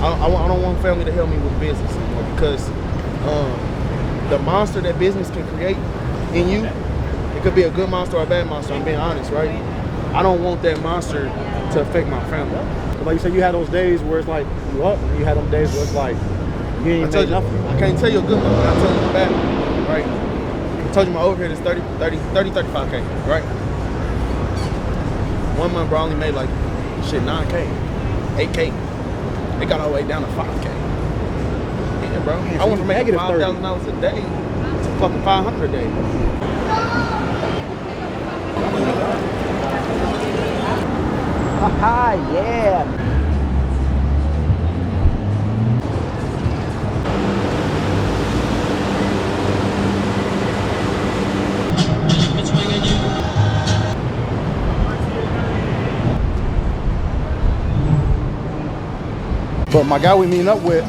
I don't want family to help me with business anymore because the monster that business can create in you, it could be a good monster or a bad monster. I'm being honest, right? I don't want that monster to affect my family. Like you said, you had those days where it's like you up, and you had them days where it's like you ain't made nothing. I can't tell you a good one, but I'll tell you a bad one, right? I told you my overhead is 35K, right? 1 month, bro, I only made like, shit, 9K, 8K. It got all the way down to 5K. Yeah, bro. I went from making $5,000 a day to fucking 500 a day. Haha, yeah. But my guy we meeting up with,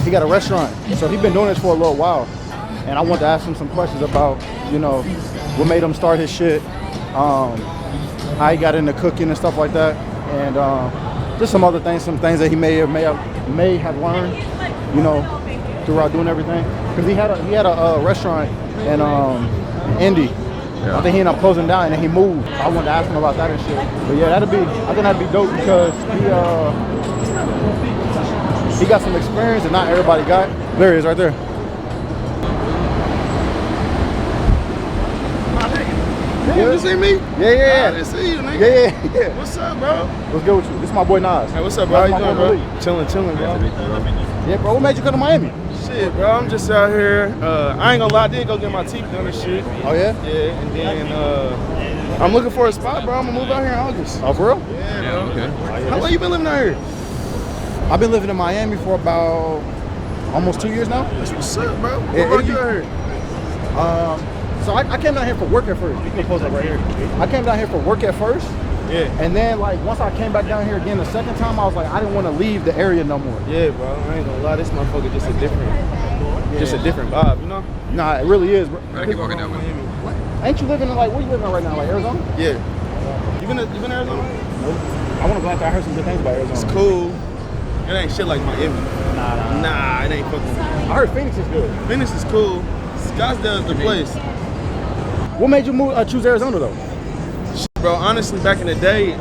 he got a restaurant, so he's been doing this for a little while, and I want to ask him some questions about, you know, what made him start his shit, how he got into cooking and stuff like that, and just some other things, some things that he may have learned, you know, throughout doing everything. Because he had a restaurant in Indy. Yeah. I think he ended up closing down and then he moved. I wanted to ask him about that and shit. But yeah, I think that'd be dope because he got some experience that not everybody got. There he is, right there. You didn't see me? Yeah. I didn't see you, nigga. Yeah. What's up, bro? What's good with you? This is my boy Nas. Hey, what's up, bro? How you doing, bro? Chilling, bro. Yeah, bro. What made you come to Miami? Shit, bro. I'm just out here. I ain't gonna lie, I did go get my teeth done and shit. Oh, yeah? Yeah, and then I'm looking for a spot, bro. I'm gonna move out here in August. Oh, for real? Yeah, bro. Okay. How long you been living out here? I've been living in Miami for about almost 2 years now. That's what's up, bro. What Yeah, brought you out here? So I came down here for work at first. You can post up right here. I came down here for work at first. Yeah. And then like once I came back down here again the second time, I was like, I didn't want to leave the area no more. Yeah, bro. I ain't gonna lie, this motherfucker just a different vibe, you know? Nah, it really is, bro. I keep walking down Miami. Ain't you living in like, where you living right now? Like Arizona? Yeah. You been to Arizona? Nope. I want to go out there. I heard some good things about Arizona. It's cool. It ain't shit like Miami. Nah, it ain't fucking. I heard Phoenix is good. Phoenix is cool. Scottsdale is the place. What made you choose Arizona though? Bro, honestly, back in the day,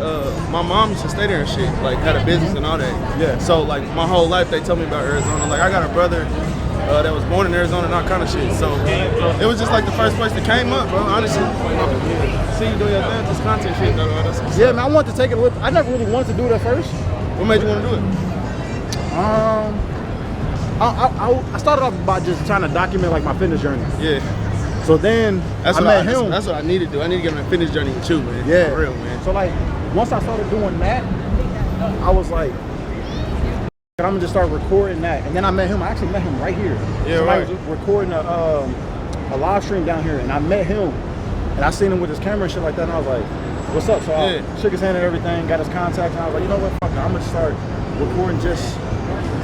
my mom used to stay there and shit, like had a business and all that. Yeah. So like my whole life they told me about Arizona. Like I got a brother that was born in Arizona and all kind of shit. So it was just like the first place that came up, bro. Honestly. See you doing your thing, this content shit though. That's yeah, man, I wanted to take it a look. I never really wanted to do it at first. What made you want to do it? I started off by just trying to document like my fitness journey. Yeah. So then I met him. That's what I need to do. I need to get on a fitness journey with you, man. Yeah. For real, man. So like once I started doing that, I was like, I'm gonna just start recording that. And then I met him. I actually met him right here. Yeah, Somebody right. was recording a live stream down here, and I met him. And I seen him with his camera and shit like that, and I was like, what's up? So I shook his hand and everything, got his contact, and I was like, you know what, fuck it, I'm gonna start recording just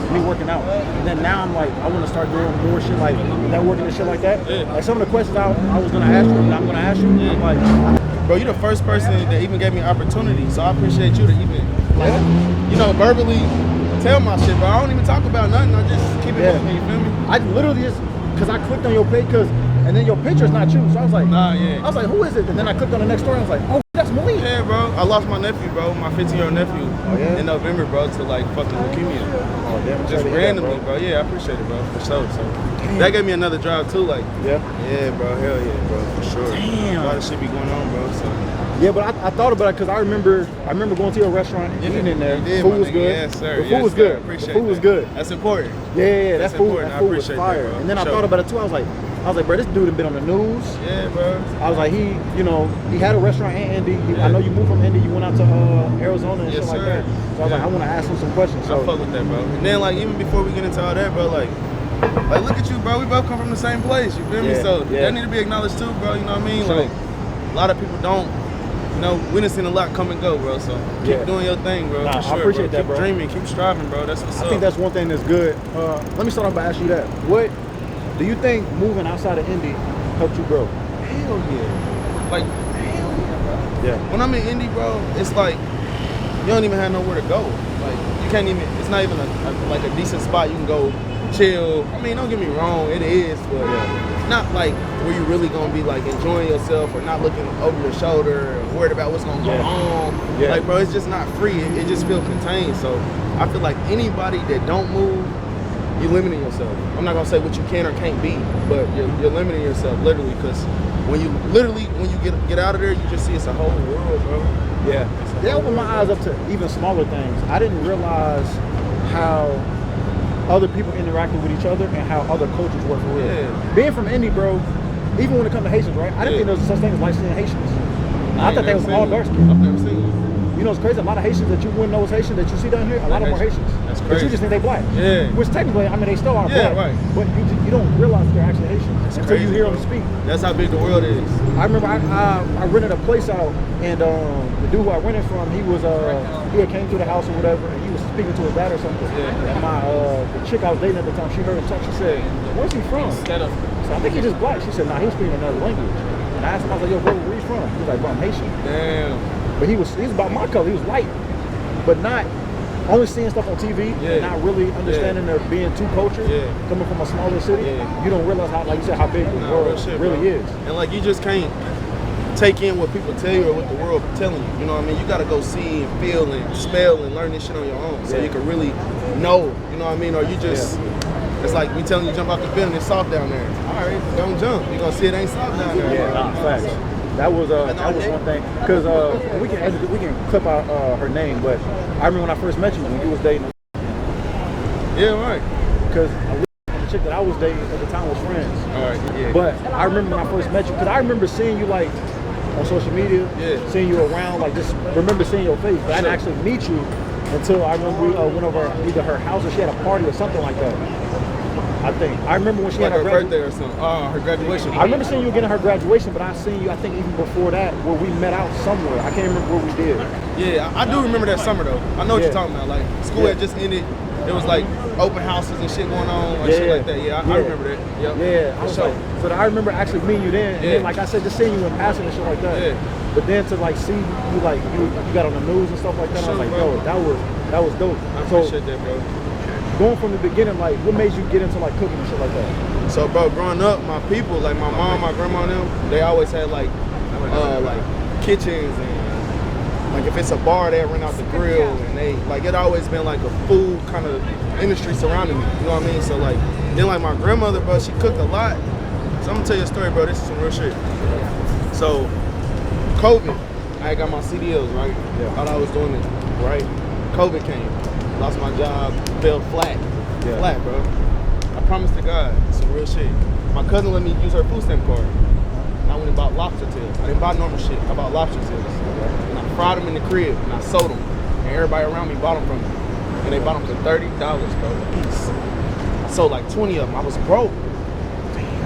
me working out. And then now I'm like, I wanna start doing more shit like networking and shit like that. Yeah. Like some of the questions I was gonna ask you, and I'm gonna ask you, I'm like, bro, you're the first person that even gave me an opportunity, so I appreciate you to even, like, you know, verbally tell my shit, bro. I don't even talk about nothing, I just keep it moving, you feel me? I literally just, cause I clicked on your page, and then your picture's not you, so I was like, nah, yeah. I was like, who is it? And then I clicked on the next story, and I was like, oh, that's Malik. Yeah, bro. I lost my nephew, bro, my 15-year-old nephew in November, bro, to like fucking leukemia. Oh, damn. Just randomly, bro. Yeah, I appreciate it, bro, for sure. So that gave me another drive too, like. Yeah, bro. Hell yeah, bro, for sure. Damn. A lot of shit be going on, bro. So. Yeah, but I thought about it because I remember going to your restaurant, eating in there. Did, food was good. Yes, sir. The food was good. Appreciate the food was good. That's important. Yeah, that's that food important. was fire. That, bro. And then I thought about it too. I was like, bro, this dude had been on the news. Yeah, bro. I was like, he had a restaurant in Indy. I know you moved from Indy. You went out to Arizona and shit like that. So I was like, I want to ask him some questions. So I fuck with that, bro. And then like even before we get into all that, bro, like look at you, bro. We both come from the same place. You feel me? So that need to be acknowledged too, bro. You know what I mean? Like a lot of people don't. You know, we done seen a lot come and go, bro. So keep doing your thing, bro. Nah, for sure, I appreciate that, keep bro. Dreaming, keep striving, bro. That's what's up. I think that's one thing that's good. Let me start off by asking you that. What do you think moving outside of Indy helped you grow? Hell yeah. Like, hell yeah, bro. Yeah. When I'm in Indy, bro, it's like, you don't even have nowhere to go. Like, you can't even, it's not even like a decent spot you can go chill. I mean, don't get me wrong, it is, but not like where you really gonna be like enjoying yourself or not looking over your shoulder or worried about what's gonna go on. Like, bro, it's just not free. It just feels contained. So I feel like anybody that don't move, you're limiting yourself. I'm not gonna say what you can or can't be, but you're limiting yourself literally, because when you get out of there, you just see it's a whole world, bro. Yeah. They opened my eyes up to even smaller things. I didn't realize how other people interacted with each other and how other cultures work for real. Yeah. Being from Indy, bro, even when it comes to Haitians, right? I didn't think there was such thing as light-skinned Haitians. I thought they was all dark-skinned. I've never seen it. You know, it's crazy. A lot of Haitians that you wouldn't know is Haitian that you see down here, a lot of them are Haitians. That's But crazy. you just think they black. Yeah. Which technically, I mean, they still are Yeah, black. right. But you don't realize they're actually Haitian until crazy, you hear bro. them speak. That's how big the world is. I remember I rented a place out, and the dude who I rented from, he had came to the house or whatever, and he was speaking to his dad or something. Yeah. And the chick I was dating at the time, she heard him talk. She said, "Where's he from?" So I think he's just black. She said, "Nah, he was speaking another language." And I asked him, I was like, "Yo, bro, where you from?" He was like, "Bro, I'm Haitian." Damn. But he was about my color. He was light, but not only seeing stuff on TV and not really understanding there being two cultures. Coming from a smaller city, you don't realize how, like you said, how big the world really is. And like, you just can't take in what people tell you or what the world telling you. You know what I mean? You gotta go see and feel and smell and learn this shit on your own, so you can really know. You know what I mean? Or you just, it's like me telling you jump off the building, it's soft down there. All right, don't jump. You gonna see it ain't soft down there. Yeah, facts. That was one thing, because we can clip out her name, but I remember when I first met you when you was dating. Yeah, right. Because the chick that I was dating at the time was friends. All right. Yeah. But I remember when I first met you, because I remember seeing you like on social media, seeing you around, like just remember seeing your face, but I didn't actually meet you until I remember we went over either her house or she had a party or something like that. I think. I remember when she like had her birthday or something. Oh, her graduation. I remember seeing you again at her graduation, but I seen you, I think, even before that, where we met out somewhere. I can't remember what we did. Yeah, I do remember that summer, though. I know what you're talking about. Like, school had just ended. It was like open houses and shit going on, like shit like that. Yeah, I remember that. Yep. Yeah, I was like, so I remember actually meeting you then, and then, like I said, just seeing you in passing and shit like that. Yeah. But then to like see you, like you got on the news and stuff like that, I was like, yo, that was dope. I appreciate that, bro. Going from the beginning, like, what made you get into like cooking and shit like that? So, bro, growing up, my people, like my mom, my grandma, and them, they always had like kitchens, and like if it's a bar, they rent out the grill, and they like it always been like a food kind of industry surrounding me. You know what I mean? So like then like my grandmother, bro, she cooked a lot. So I'm gonna tell you a story, bro. This is some real shit. So COVID, I got my CDLs, right? Yeah. Thought I was doing it, right? COVID came. Lost my job, fell flat. Flat, bro. I promise to God, some real shit. My cousin let me use her food stamp card. And I went and bought lobster tails. I didn't buy normal shit. I bought lobster tails. And I fried them in the crib and I sold them. And everybody around me bought them from me. And they bought them for $30, bro, a piece. I sold like 20 of them. I was broke.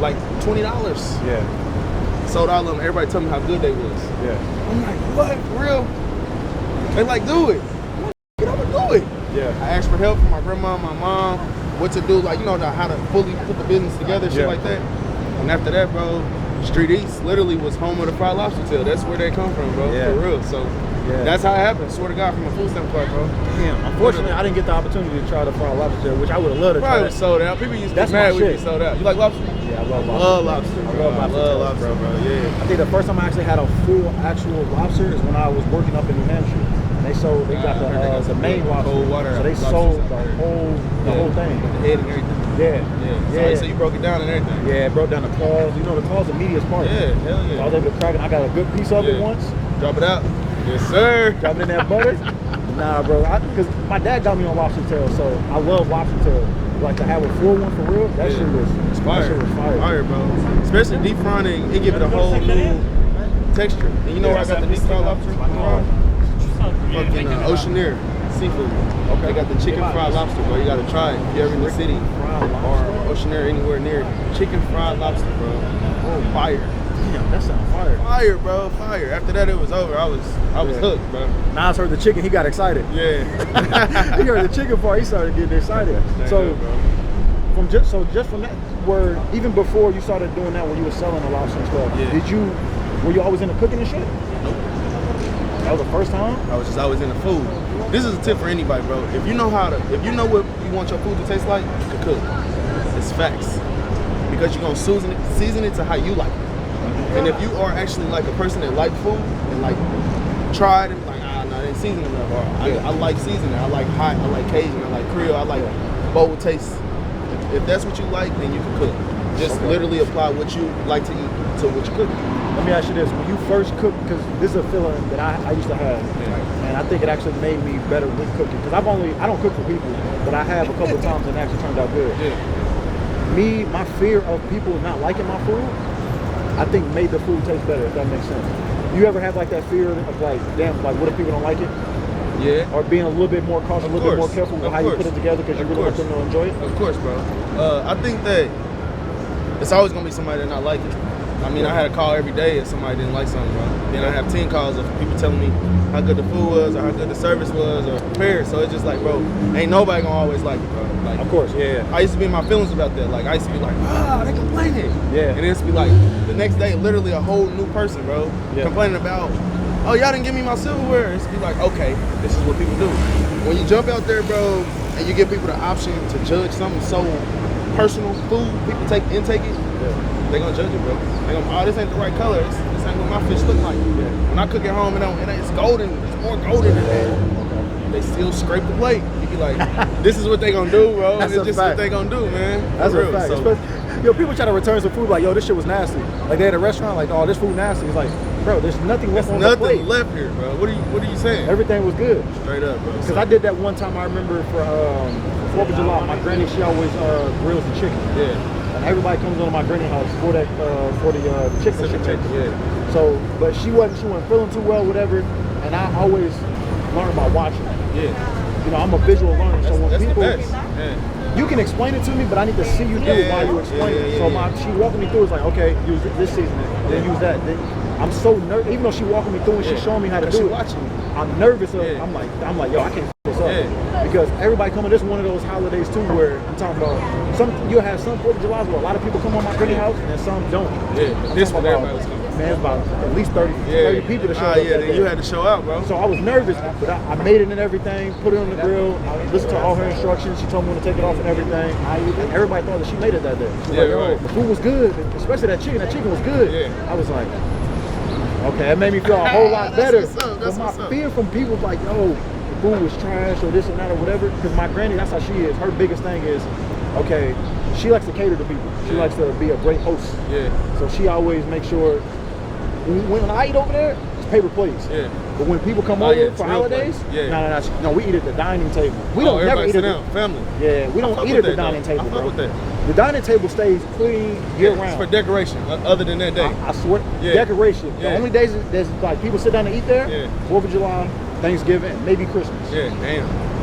Like $20. Yeah. Sold all of them. Everybody told me how good they was. Yeah. I'm like, what? For real? They like, do it. I'm like, I'm gonna do it. Yeah. I asked for help from my grandma, my mom, what to do, like, you know, how to fully put the business together, shit like that. And after that, bro, Street East literally was home of the fried lobster tail. That's where they come from, bro, for real. So that's how it happened. Swear to God, from a food stamp card, bro. Damn. Unfortunately, I didn't get the opportunity to try the fried lobster tail, which I would have loved to try. Probably was sold out. People used to get mad when we sold out. You like lobster? Yeah, I love lobster. Love lobster. I love lobster, bro. Yeah. I think the first time I actually had a full actual lobster is when I was working up in New Hampshire. They got the main lobster, cold water, so they sold the whole thing. The head and everything. Yeah. So you broke it down and everything. Yeah, broke down the claws. You know, the claws are the meatiest part. Yeah, hell yeah. So I was able to crack it. I got a good piece of it once. Drop it out. Yes, sir. Drop it in that butter. Nah, bro. Because my dad got me on lobster tail, so I love lobster tail. Like to have a full one for real. That shit was fire. That shit was fire. Fire, bro. Especially deep frying it give it a whole new texture. And you know where I got the deep fried lobster from? Fucking Oceaneer Seafood. Okay. They got the chicken fried lobster, bro. You gotta try it if you're ever in the city or Oceaneer anywhere near. Chicken fried lobster, bro. Oh, fire. Damn, that sounds fire. Fire, bro. Fire. After that, it was over. I was hooked, bro. Nas heard the chicken. He got excited. Yeah. He heard the chicken part. He started getting excited. So just from that, where even before you started doing that, when you were selling the lobster and stuff, were you always into cooking and shit? Nope. That was the first time? I was just always into food. this is a tip for anybody, bro. If you know what you want your food to taste like, you can cook. It's facts. Because you're gonna season it to how you like it. And if you are actually like a person that like food and like tried and like, no, they ain't seasoning enough. Or I like seasoning. I like hot. I like Cajun. I like Creole. I like bold taste. If that's what you like, then you can cook. Just literally apply what you like to eat to what you cook. Let me ask you this: when you first cook, because this is a feeling that I used to have, and I think it actually made me better with cooking. Because I don't cook for people, but I have a couple of times and it actually turned out good. Yeah. My fear of people not liking my food, I think made the food taste better. If that makes sense. You ever have like that fear of like, damn, like what if people don't like it? Yeah. Or being a little bit more cautious, a little bit more careful with how you put it together because you really want them to enjoy it? Of course, bro. I think that it's always gonna be somebody that not like it. I mean, I had a call every day if somebody didn't like something, bro. Then I have 10 calls of people telling me how good the food was or how good the service was or prepared. So it's just like, bro, ain't nobody gonna always like it, bro. Like, of course, yeah. I used to be in my feelings about that. Like, I used to be like, they complaining. Yeah. And it used to be like, the next day, literally a whole new person, bro, complaining about, oh, y'all didn't give me my silverware. It's be like, okay, this is what people do. When you jump out there, bro, and you give people the option to judge something so personal, food, people intake it, they gonna judge it, bro. They gonna, oh, this ain't the right color. This ain't what my fish look like. When I cook at home, it's golden. It's more golden than that. They still scrape the plate. You be like, this is what they gonna do, bro. It's just what they gonna do, man. That's a fact. So, people try to return some food like, yo, this shit was nasty. Like they at a restaurant, like, oh, this food nasty. It's like, bro, there's nothing left on the plate. Nothing left here, bro. What are you saying? Everything was good. Straight up, bro. Because I did that one time. I remember for 4th of July, my granny, she always grills the chicken. Yeah. And everybody comes over to my granny house for that for the chicken. Yeah. So, but she wasn't feeling too well, whatever. And I always learn by watching. Yeah. You know, I'm a visual learner. So when that's people, the best. you can explain it to me, but I need to see you do it while you explain it. So she walking me through. It's like, okay, use this seasoning, then use that. Then I'm so nervous. Even though she walking me through and she's showing me how to do it, I'm nervous. I'm like, yo, I can't f this up. Because everybody coming. This is one of those holidays too, where I'm talking about. You'll have some 4th of July where a lot of people come on my granny house, and some don't. Yeah, this one everybody was coming. Man, it's about at least 30 people to show up. Yeah, then you had to show out, bro. So I was nervous, but I made it and everything, put it on the grill. I listened to all her instructions. She told me when to take it off and everything. And everybody thought that she made it that day. She was like, oh, the food was good, especially that chicken. That chicken was good. Yeah. I was like, okay, it made me feel a whole lot better. That's but my fear from people like, yo, the food was trash or this and that or whatever. Because my granny, that's how she is. Her biggest thing is, okay, she likes to cater to people. She likes to be a great host. Yeah. So she always makes sure. When I eat over there, it's paper plates. Yeah. But when people come over for holidays, no, we eat at the dining table. We don't never eat at the family. Yeah, we don't eat at the dining table, bro. The dining table stays clean year round. It's for decoration, other than that day. I swear, decoration. The only days there's like people sit down and eat there. 4th of July, Thanksgiving, maybe Christmas. Yeah, damn.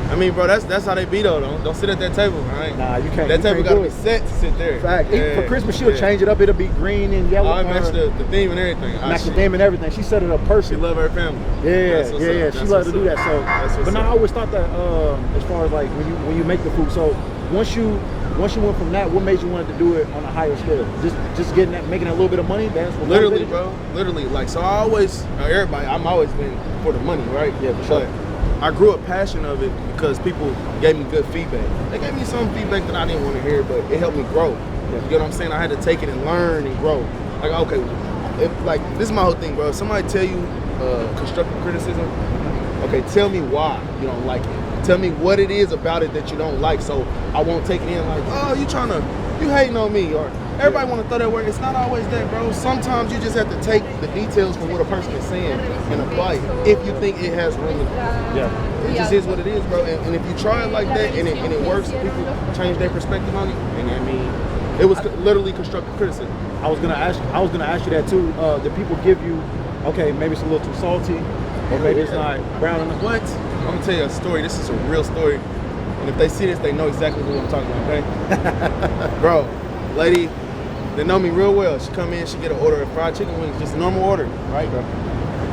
I mean, bro, that's how they be though. Don't sit at that table, right? Nah, you can't. That table gotta be set to sit there. Fact. For Christmas, she'll change it up. It'll be green and yellow. I match the theme and everything. Match the theme and everything. She set it up perfect. She love her family. Yeah. She loves to do that. So, but now I always thought that as far as like when you make the food. So once you went from that, what made you want to do it on a higher scale? Just getting that, making a little bit of money. That's what literally, bro. Literally, like so. I always I'm always been for the money, right? Yeah, for sure. But I grew a passion of it because people gave me good feedback. They gave me some feedback that I didn't want to hear, but it helped me grow. You get what I'm saying? I had to take it and learn and grow. Like, okay, this is my whole thing, bro. If somebody tell you constructive criticism, okay, tell me why you don't like it. Tell me what it is about it that you don't like, so I won't take it in like, oh, you hating on me, or everybody want to throw that word. It's not always that, bro. Sometimes you just have to take the details from what a person is saying and apply it if you think it has room. It just is what it is, bro. And if you try it like that and it works, people change their perspective on it. And I mean, it was literally constructive criticism. I was gonna ask you that too. Do people give you, okay, maybe it's a little too salty, or maybe it's not brown enough? What? I'm gonna tell you a story. This is a real story. And if they see this, they know exactly what I'm talking about, okay? Bro, lady, they know me real well. She come in, she get an order of fried chicken wings, just a normal order, right?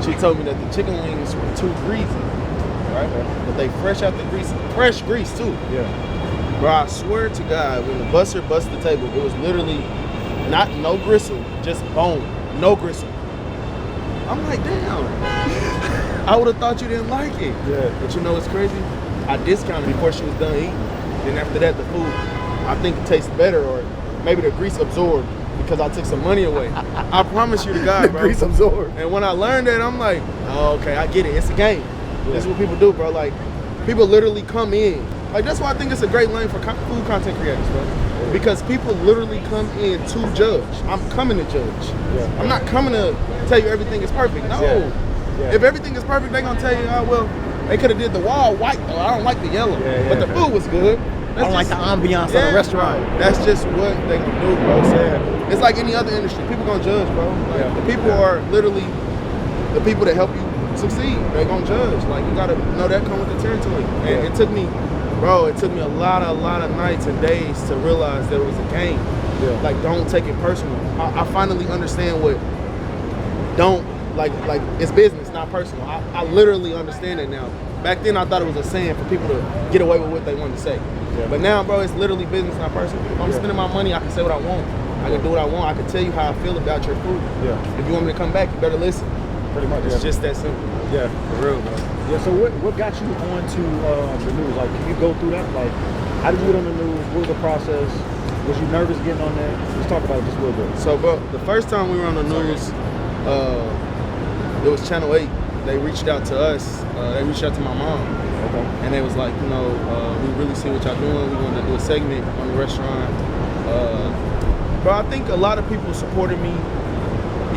She told me that the chicken wings were too greasy, right? But they fresh out the grease, fresh grease too. Yeah. Bro, I swear to God, when the buster busted the table, it was literally no gristle, just bone, no gristle. I'm like, damn. I would have thought you didn't like it. Yeah. But you know what's crazy? I discounted before she was done eating. Then after that, the food, I think it tastes better, or maybe the grease absorbed because I took some money away. I promise you to God, bro. The grease absorbed. And when I learned that, I'm like, oh, okay, I get it. It's a game. Yeah. This is what people do, bro. Like, people literally come in. Like, that's why I think it's a great lane for food content creators, bro. Because people literally come in to judge. I'm coming to judge. Yeah. I'm not coming to tell you everything is perfect. No. Yeah. Yeah. If everything is perfect, they're going to tell you, oh, well, they could have did the wall white, though. I don't like the yellow. Yeah, but the food was good. I don't like the ambiance of the restaurant. Right. That's just what they gonna do, bro. So it's like any other industry. People gonna judge, bro. Like, the people are literally the people that help you succeed. They gonna judge. Like, you gotta know that come with the territory. And it took me, bro, it took me a lot of nights and days to realize that it was a game. Yeah. Like, don't take it personal. I finally understand what don't, like it's business, not personal. I literally understand it now. Back then, I thought it was a saying for people to get away with what they wanted to say. Yeah. But now, bro, it's literally business, not personal. If I'm spending my money, I can say what I want. I can do what I want. I can tell you how I feel about your food. Yeah. If you want me to come back, you better listen. Pretty much. It's just that simple. Yeah. For real, bro. Yeah, so what got you onto the news? Like, can you go through that? Like, how did you get on the news? What was the process? Was you nervous getting on there? Let's talk about it just a little bit. So, bro, the first time we were on the news, it was Channel 8. They reached out to us. They reached out to my mom. Okay. And they was like, you know, we really see what y'all doing. We wanted to do a segment on the restaurant. Bro, I think a lot of people supported me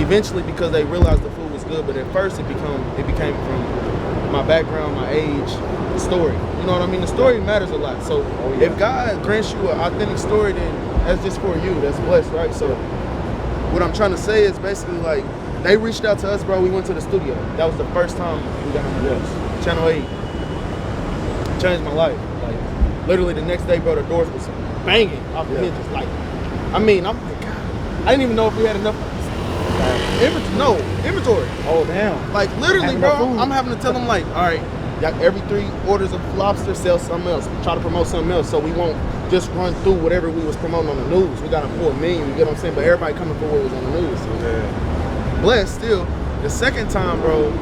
eventually because they realized the food was good. But at first, it became from my background, my age, the story. You know what I mean? The story matters a lot. So if God grants you an authentic story, then that's just for you. That's blessed, right? So what I'm trying to say is basically like, they reached out to us, bro. We went to the studio. That was the first time we got on the news. Channel 8 changed my life. Like, literally the next day, bro, the doors was banging off the hinges. Like, I mean, I'm like, God, I didn't even know if we had enough inventory. Oh, damn. Like, literally, bro, I'm having to tell them, like, all right, got every 3 orders of lobster, sell something else. Try to promote something else so we won't just run through whatever we was promoting on the news. We got to pull a million, you get what I'm saying? But everybody coming for what was on the news. Blessed still. The second time, bro,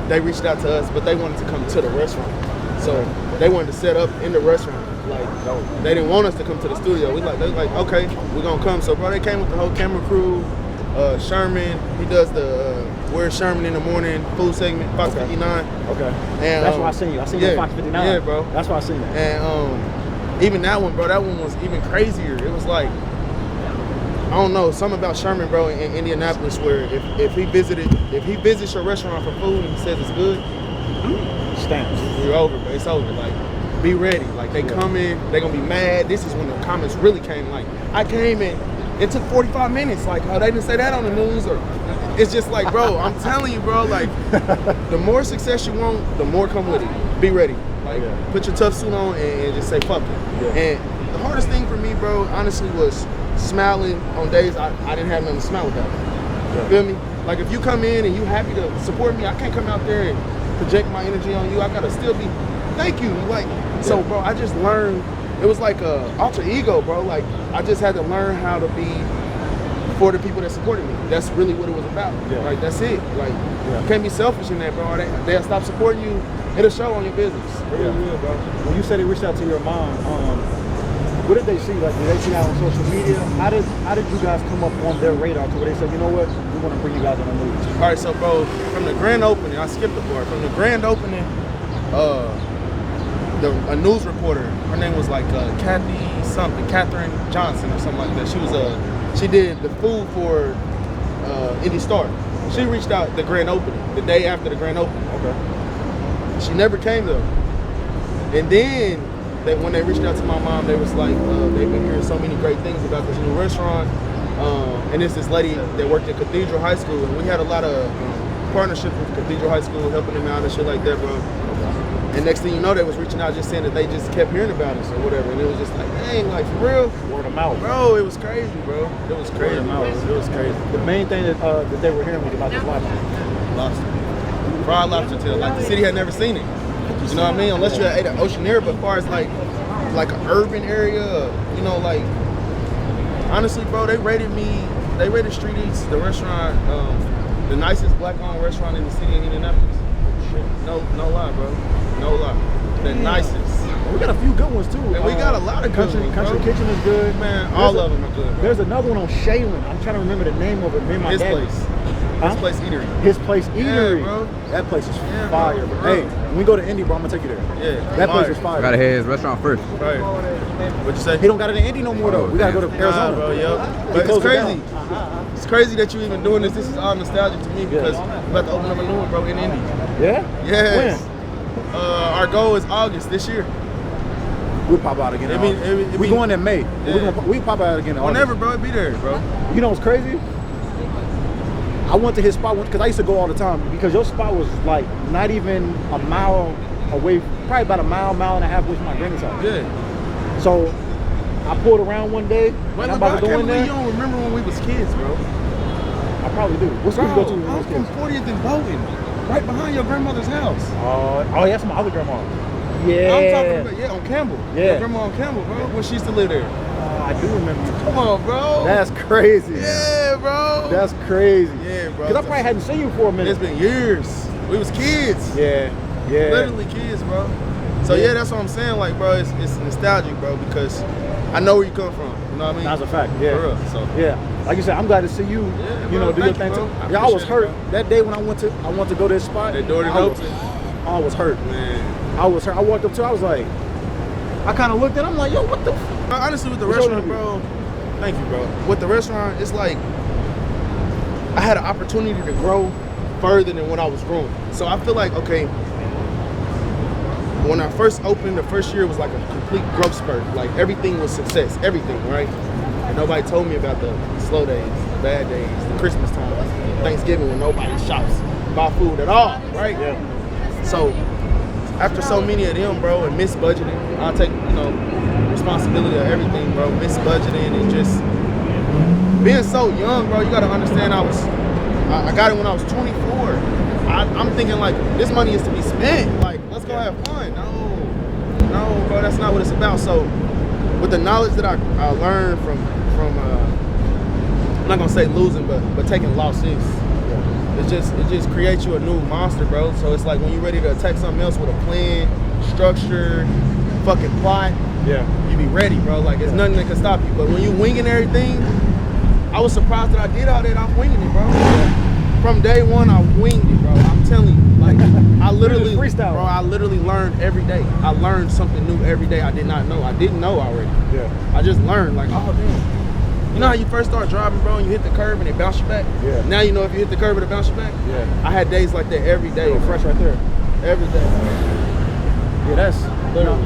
they reached out to us, but they wanted to come to the restaurant. So they wanted to set up in the restaurant. Like, they didn't want us to come to the studio. They was like, okay, we're gonna come. So, bro, they came with the whole camera crew. Sherman, he does the Where's Sherman in the Morning food segment, Fox 59. Okay. And that's why I seen you. I seen you on Fox 59. Yeah, bro. That's why I seen that. And even that one, bro, that one was even crazier. It was like, I don't know, something about Sherman, bro, in Indianapolis, where if he visits your restaurant for food and he says it's good, stamps. You're over, bro. It's over. Like, be ready. Like, they come in, they're gonna be mad. This is when the comments really came. Like, I came in, it took 45 minutes. Like, oh, they didn't say that on the news, or it's just like, bro, I'm telling you, bro. Like, the more success you want, the more come with it. Be ready. Like, put your tough suit on and just say fuck it. And the hardest thing for me, bro, honestly, was smiling on days I didn't have nothing to smile about. You feel me? Like, if you come in and you happy to support me, I can't come out there and project my energy on you. I gotta still be, thank you. Like, so, bro, I just learned, it was like a alter ego, bro. Like, I just had to learn how to be for the people that supported me. That's really what it was about. Like, that's it. Like, you can't be selfish in that, bro. They'll stop supporting you. It'll show on your business. It really will, bro. When you said they reached out to your mom, what did they see? Like, did they see that on social media? How did you guys come up on their radar to where they said, you know what, we want to bring you guys on the news? All right, so, bro, from the grand opening, I skipped the part. From the grand opening, a news reporter, her name was like Catherine Johnson or something like that. She did the food for Indy Star. She reached out the grand opening, the day after the grand opening. Okay. She never came though. And then when they reached out to my mom, they was like, they've been hearing so many great things about this new restaurant. And it's this lady that worked at Cathedral High School, and we had a lot of partnerships with Cathedral High School, helping them out and shit like that, bro. And next thing you know, they was reaching out just saying that they just kept hearing about us or whatever. And it was just like, dang, like, for real? Word of mouth. Bro, it was crazy, bro. It was crazy. It was crazy. The main thing that they were hearing was about this lobster. Lobster. Fried lobster tail. Like, the city had never seen it. You know what I mean? Unless you ate an ocean area, but as far as like an urban area, you know, like, honestly, bro, they rated Street Eats, the restaurant, The nicest black-owned restaurant in the city of Indianapolis. No lie, bro. No lie. The nicest. We got a few good ones too. And we got a lot of good ones, Country Kitchen is good. Man, all of them are good, bro. There's another one on Shaylin. I'm trying to remember the name of it. Me and my dad. His Place Eatery. His Place Eatery. Yeah, bro. That place is fire, bro. Hey, when we go to Indy, bro, I'm gonna take you there. Yeah. That place is fire. Gotta hit his restaurant first. Right. What'd you say? He don't got it in Indy no more though. We gotta go to Arizona. Bro, yo. But it's crazy. It's crazy that you even doing this. This is all nostalgic to me because we're about to open up a new one, bro, in Indy. Yeah? Yes. When? Our goal is August this year. We'll pop out again. We going in May. Yeah. We pop out again. Whenever, bro, be there, bro. You know what's crazy? I went to his spot because I used to go all the time because your spot was like not even a mile away, probably about a mile and a half away from my granny's house. Yeah. So I pulled around one day. Wait, I'm bro, about I to go can't in believe there. you don't remember when we was kids, bro. I probably do. What school you go to when you I'm was from kids? 40th and Bowden, right behind your grandmother's house. Oh, yeah, that's my other grandma. Yeah. I'm talking about, on Campbell. Yeah. Your grandma on Campbell, bro, when she used to live there. I do remember. Come on, bro. That's crazy. Yeah, bro. That's crazy. Yeah, bro. Because I probably hadn't seen you for a minute. It's been years. We was kids. Yeah. Literally kids, bro. So yeah, that's what I'm saying. Like, bro, it's nostalgic, bro, because I know where you come from. You know what I mean? That's a fact. Yeah. For real. So yeah, like you said, I'm glad to see you. Yeah, you know, do your thing too. Yeah, I was hurt that day when I went to go to this spot. That door didn't open. I was hurt. Man, I was hurt. I walked up to. I was like, I kind of looked at. I'm like, yo, what the? Honestly, with the restaurant, bro. Thank you, bro. With the restaurant, it's like I had an opportunity to grow further than when I was growing. So I feel like, okay, when I first opened, the first year was like a complete growth spurt. Like everything was success, everything, right? And nobody told me about the slow days, the bad days, the Christmas time, Thanksgiving when nobody shops, buy food at all, right? Yeah. So after so many of them, bro, and misbudgeting, I'll take, responsibility of everything, bro. Misbudgeting and just being so young, bro. You gotta understand, I got it when I was 24. I'm thinking like this money is to be spent. Like, let's go have fun. No, bro, that's not what it's about. So, with the knowledge that I learned from I'm not gonna say losing, but taking losses, it just creates you a new monster, bro. So it's like when you're ready to attack something else with a plan, structure, fucking plot. Yeah. You be ready, bro. Like, it's nothing that can stop you. But when you winging everything, I was surprised that I did all that. I'm winging it, bro. From day one, I winged it, bro. I'm telling you, like, I literally, freestyle, bro. I literally learned every day. I learned something new every day. I did not know. I didn't know already. Yeah. I just learned, like, oh damn. You know how you first start driving, bro, and you hit the curb and it bounce you back? Yeah. Now you know if you hit the curb, it'll bounce you back? Yeah. I had days like that every day. Fresh right there. Every day. Yeah, that's literally.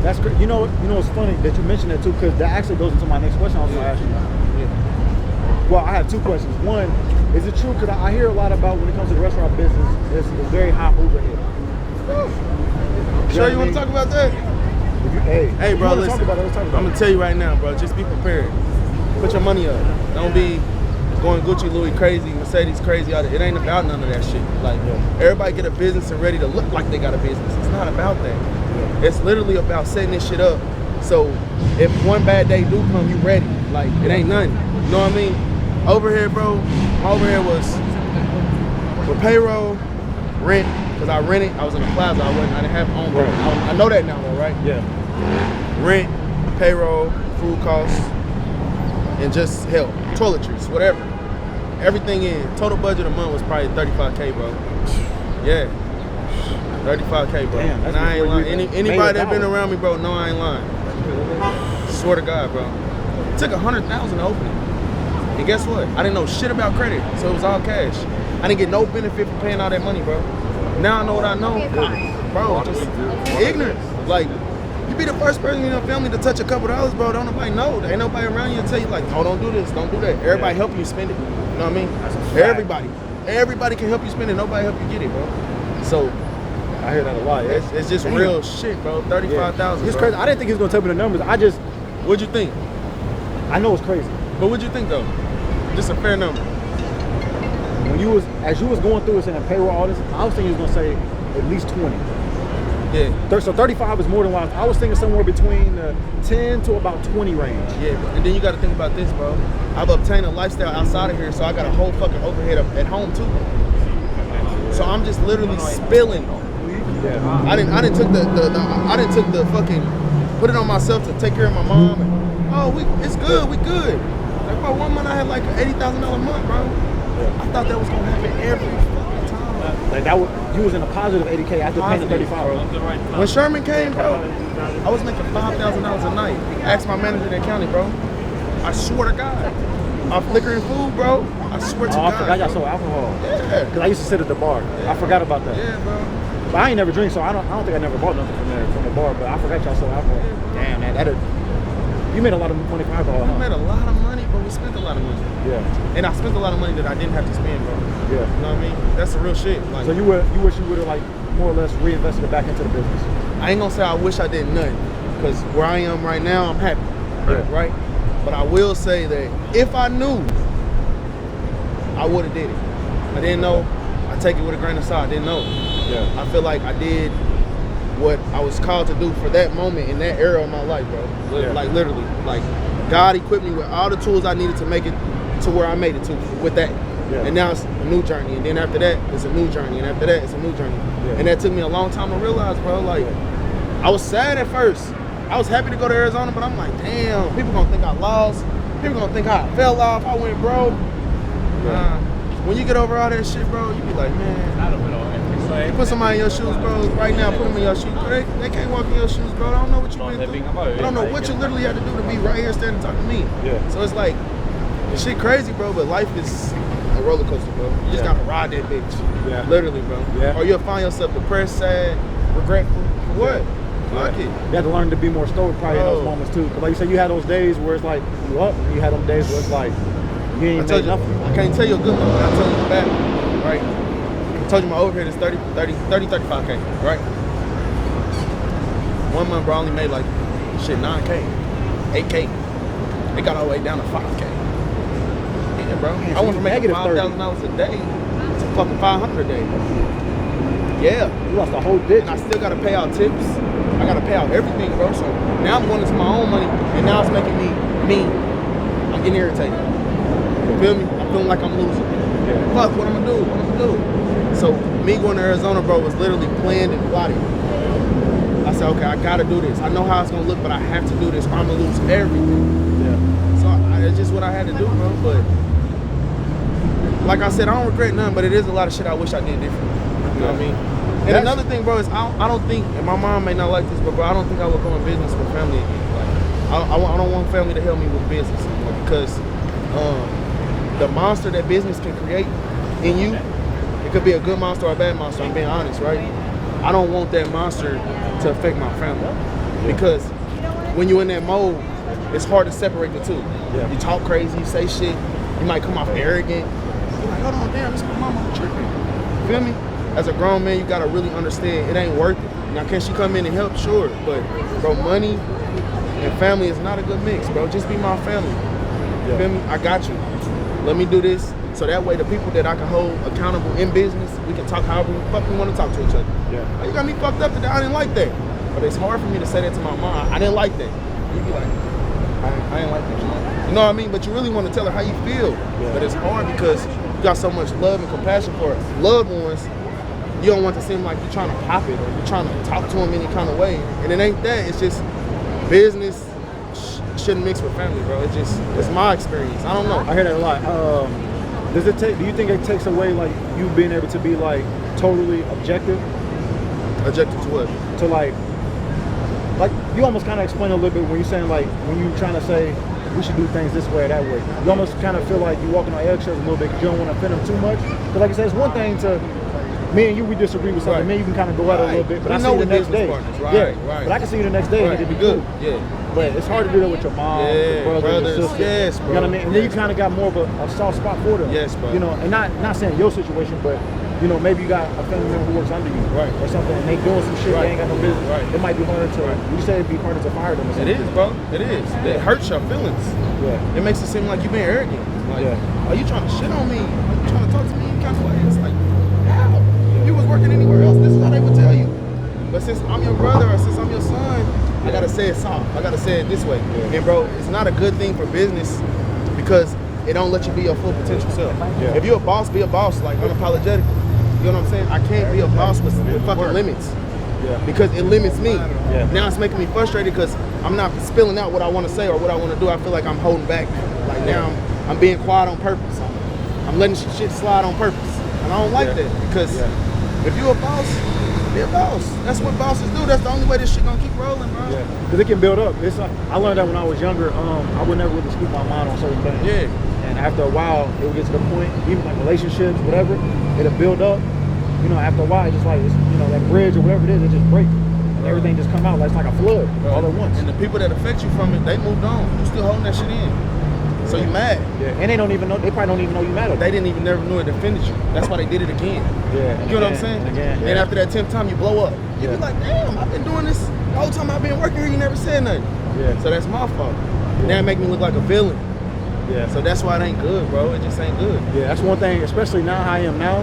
That's great. You know what's funny that you mentioned that too, because that actually goes into my next question I was going to ask you. Yeah. Well, I have two questions. One, is it true? Because I hear a lot about when it comes to the restaurant business, it's very high overhead. Sure you want to talk about that? Hey, bro, listen. I'm going to tell you right now, bro. Just be prepared. Put your money up. Don't be going Gucci, Louis crazy, Mercedes crazy. It ain't about none of that shit. Like, everybody get a business and ready to look like they got a business. It's not about that. It's literally about setting this shit up. So if one bad day do come, you ready. Like, it ain't nothing. You know what I mean? Overhead, bro. My overhead was for payroll, rent, because I rented. I was in a plaza. I didn't have my own rent. I know that now, though, right? Yeah. Rent, payroll, food costs, and just hell, toiletries, whatever. Everything in. Total budget a month was probably $35K, bro. Yeah. $35K, bro. Damn, and I ain't lying. Anybody that been around me, bro, no, I ain't lying. Swear to God, bro. It took $100,000 to open it. And guess what? I didn't know shit about credit, so it was all cash. I didn't get no benefit from paying all that money, bro. Now I know what I know. Bro, just ignorance. Like, you be the first person in your family to touch a couple dollars, bro. Don't nobody know. There ain't nobody around you to tell you, like, oh, don't do this, don't do that. Everybody help you spend it. You know what I mean? Everybody. Everybody can help you spend it. Nobody help you get it, bro. So, I hear that a lot. It's just real shit, bro. 35,000. It's crazy. I didn't think he was gonna tell me the numbers. What'd you think? I know it's crazy. But what'd you think though? Just a fair number. When as you was going through it and payroll all this, I was thinking he was gonna say at least 20. Yeah. So 35 is more than what I was thinking, somewhere between 10 to about 20 range. Yeah, bro. And then you got to think about this, bro. I've obtained a lifestyle outside of here, so I got a whole fucking overhead at home too. So I'm just literally spilling. Yeah. I didn't took the fucking put it on myself to take care of my mom. And, it's good, we good. Like, bro, one month I had like $80,000 a month, bro. Yeah. I thought that was gonna happen every fucking time. Like that was, you was in a positive 80K after paying the 35, bro. When Sherman came, bro, I was making $5,000 a night. Asked my manager in that county, bro. I swear to God. Off liquor and food, bro. I swear to God. I forgot y'all sold alcohol. Yeah. Cause I used to sit at the bar. Yeah. I forgot about that. Yeah, bro. But I ain't never drink, so I don't think I never bought nothing from the bar. But I forgot y'all sold alcohol. Damn, man, you made a lot of money from alcohol. We made a lot of money, but we spent a lot of money. Yeah. And I spent a lot of money that I didn't have to spend, bro. Yeah. You know what I mean? That's the real shit. Like, so you wish you would have like more or less reinvested it back into the business. I ain't gonna say I wish I did nothing, because where I am right now, I'm happy. Yeah. Right? But I will say that if I knew, I would have did it. I didn't know. I take it with a grain of salt. I didn't know. Yeah. I feel like I did what I was called to do for that moment in that era of my life, bro. Yeah. Like literally, like God equipped me with all the tools I needed to make it to where I made it to with that. Yeah. And now it's a new journey, and then after that, it's a new journey, and after that, it's a new journey. Yeah. And that took me a long time to realize, bro. Like, I was sad at first. I was happy to go to Arizona, but I'm like, damn, people gonna think I lost. People gonna think I fell off. I went broke. When you get over all that shit, bro, you be like, man. You put somebody in your shoes, bro. Right now, put them in your shoes. Bro, they can't walk in your shoes, bro. I don't know what you've been through. I don't know what you literally had to do to be right here standing talking to me. Yeah. So it's like, shit crazy, bro, but life is a roller coaster, bro. You just gotta ride that bitch. Yeah. Literally, bro. Yeah. Or you'll find yourself depressed, sad, regretful. For what? Fuck it. You have to learn to be more stoic probably in those moments too. Like you said, you had those days where it's like you up, and you had them days where it's like you ain't made nothing. I can't tell you a good one, but I'll tell you the bad one, right? I told you my overhead is 35K, right? 1 month, bro, I only made like, shit, 9K, 8K. It got all the way down to 5K. Yeah, bro. Man, I went from making $5,000 a day to fucking $500 a day. Yeah. You lost a whole ditch. And I still gotta pay out tips. I gotta pay out everything, bro. So now I'm going into my own money, and now it's making me mean. I'm getting irritated. You feel me? I'm feeling like I'm losing. Yeah. Fuck, what I'm gonna do? What I'm gonna do? So me going to Arizona, bro, was literally planned and plotted. I said, okay, I gotta do this. I know how it's gonna look, but I have to do this, or I'm gonna lose everything. Yeah. So it's just what I had to do, bro. But like I said, I don't regret none, but it is a lot of shit I wish I did different. You know what I mean? And another thing, bro, is I don't think, and my mom may not like this, but bro, I don't think I would go in business with family again. Like, I don't want family to help me with business anymore, because the monster that business can create in you, it could be a good monster or a bad monster, I'm being honest, right? I don't want that monster to affect my family, because when you're in that mode, it's hard to separate the two. Yeah. You talk crazy, you say shit, you might come off arrogant. You're like, hold on, damn, this is my mama, I'm tripping. Feel me? As a grown man, you gotta really understand it ain't worth it. Now, can she come in and help? Sure, but bro, money and family is not a good mix, bro. Just be my family. You feel me? I got you. Let me do this, so that way the people that I can hold accountable in business, we can talk however the fuck we want to talk to each other. Yeah. You got me fucked up today. I didn't like that, but it's hard for me to say that to my mom. I didn't like that. You be like, I ain't like that. You know what I mean? But you really want to tell her how you feel. Yeah. But it's hard because you got so much love and compassion for loved ones. You don't want to seem like you're trying to pop it or you're trying to talk to them any kind of way. And it ain't that. It's just business shouldn't mix with family, bro. It's my experience. I don't know. I hear that a lot. Do you think it takes away like you being able to be like totally objective? Objective to what? To like you almost kind of explain a little bit when you're saying like when you're trying to say we should do things this way or that way. You almost kind of feel like you're walking on eggshells a little bit because you don't want to offend them too much. But like I said, it's one thing to me and you, we disagree with something. Right. Me and you can kind of go at it a little bit, but I see you the next day. Right. But I can see you the next day and it'd be good. Yeah. But it's hard to do that with your mom, your brothers, your sisters. Yes, bro. You know what I mean? And then you kind of got more of a soft spot for them. Yes, bro. You know, and not saying your situation, but you know, maybe you got a family member who works under you, or something, and they doing some shit they ain't got no business. Right. It might be harder to. You say it'd be harder to fire them. Or something. It is, bro. It is. It hurts your feelings. Yeah. It makes it seem like you're being arrogant. Like, are you trying to shit on me? Are you trying to talk to me any kind of way? It's like, how? If you was working anywhere else, this is how they would tell you. But since I'm your brother or since I'm your son, I gotta say it soft. I gotta say it this way. And bro, it's not a good thing for business because it don't let you be your full potential self. If you're a boss, be a boss, like unapologetically. You know what I'm saying? I can't be a boss with fucking limits. Because it limits me. Now it's making me frustrated because I'm not spilling out what I want to say or what I want to do. I feel like I'm holding back. Like now I'm being quiet on purpose. I'm letting shit slide on purpose. And I don't like that because if you're a boss, be a boss. That's what bosses do. That's the only way this shit gonna keep rolling, bro. Because it can build up. It's like, I learned that when I was younger. I would never really speak my mind on certain things. And after a while, it would get to the point, even like relationships, whatever, it'll build up. You know, after a while, it's just like, you know, that bridge or whatever it is, it just breaks. And everything just come out like it's like a flood all at once. And the people that affect you from it, they moved on. You still holding that shit in. So you mad. And they don't even know, they probably don't even know you mad at them. They didn't even never knew it offended you. That's why they did it again. You know what I'm saying? And after that 10th time, you blow up. You be like, damn, I've been doing this the whole time I've been working here, you never said nothing. So that's my fault. Now it make me look like a villain. So that's why it ain't good, bro. It just ain't good. That's one thing, especially now how I am now.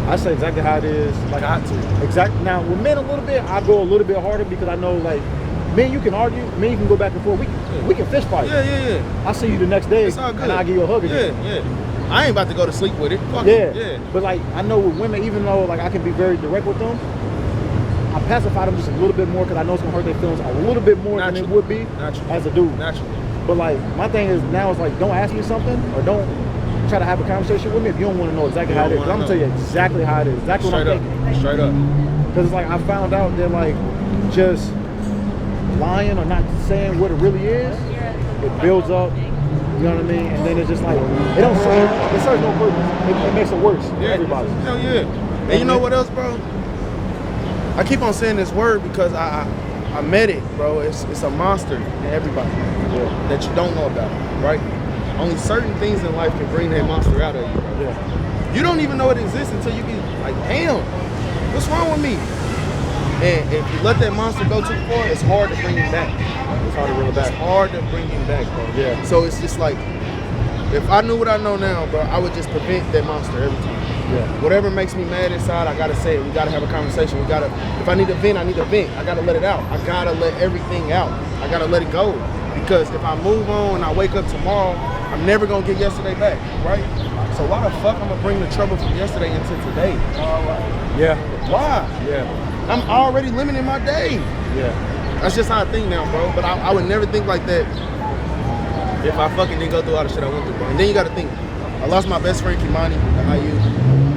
I say exactly how it is. Like got to. Exactly. Now with men a little bit, I go a little bit harder because I know like me and you can argue, me and you can go back and forth. We can fist fight. I'll see you the next day and I'll give you a hug again. I ain't about to go to sleep with it. Fuck it. But like I know with women, even though like I can be very direct with them, I pacify them just a little bit more because I know it's gonna hurt their feelings a little bit more than it would be as a dude. But like my thing is now is like don't ask me something or don't try to have a conversation with me if you don't want to know exactly how it is. I'm gonna tell you exactly how it is. Exactly what I'm thinking. Straight up. Because it's like I found out that like just lying or not saying what it really is, it builds up. You know what I mean? And then it's just like it don't serve. It serves no purpose. It makes it worse for everybody. Hell yeah. And you know what else, bro? I keep on saying this word because I met it, bro. It's a monster in everybody that you don't know about, right? Only certain things in life can bring that monster out of you, bro. You don't even know it exists until you get like, damn, what's wrong with me? And if you let that monster go too far, it's hard to bring him back. It's hard to bring him back. It's hard to bring him back, bro. So it's just like, if I knew what I know now, bro, I would just prevent that monster every time. Whatever makes me mad inside, I gotta say it. We gotta have a conversation. If I need to vent, I need to vent. I gotta let it out. I gotta let everything out. I gotta let it go. Because if I move on and I wake up tomorrow, I'm never gonna get yesterday back, right? So why the fuck I'm gonna bring the trouble from yesterday into today? Why? I'm already limiting my day. That's just how I think now, bro. But I would never think like that if I fucking didn't go through all the shit I went through, bro. And then you gotta think, I lost my best friend, Kimani, at IU.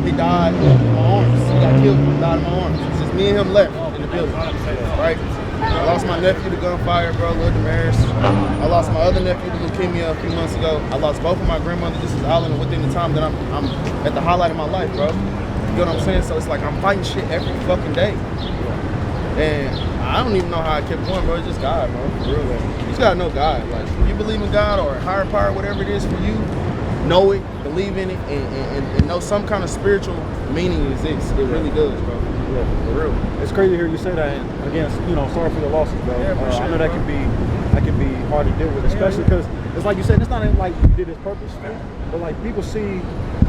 He died in my arms. He got killed, died in my arms. It's just me and him left in the building, right? I lost my nephew to gunfire, bro, Lil Damaris. I lost my other nephew to leukemia a few months ago. I lost both of my grandmothers. This is all within the time that I'm at the highlight of my life, bro. You know what I'm saying? So it's like I'm fighting shit every fucking day. And I don't even know how I kept going, bro. It's just God, bro. For real, man. You just gotta know God. Like, if you believe in God or a higher power, whatever it is for you, know it, believe in it, and know some kind of spiritual meaning exists. It really does, bro. For real. It's crazy to hear you say that. And again, you know, sorry for your losses, bro. I know that can be hard to deal with, especially because it's like you said, it's not like you did this purposefully, but like people see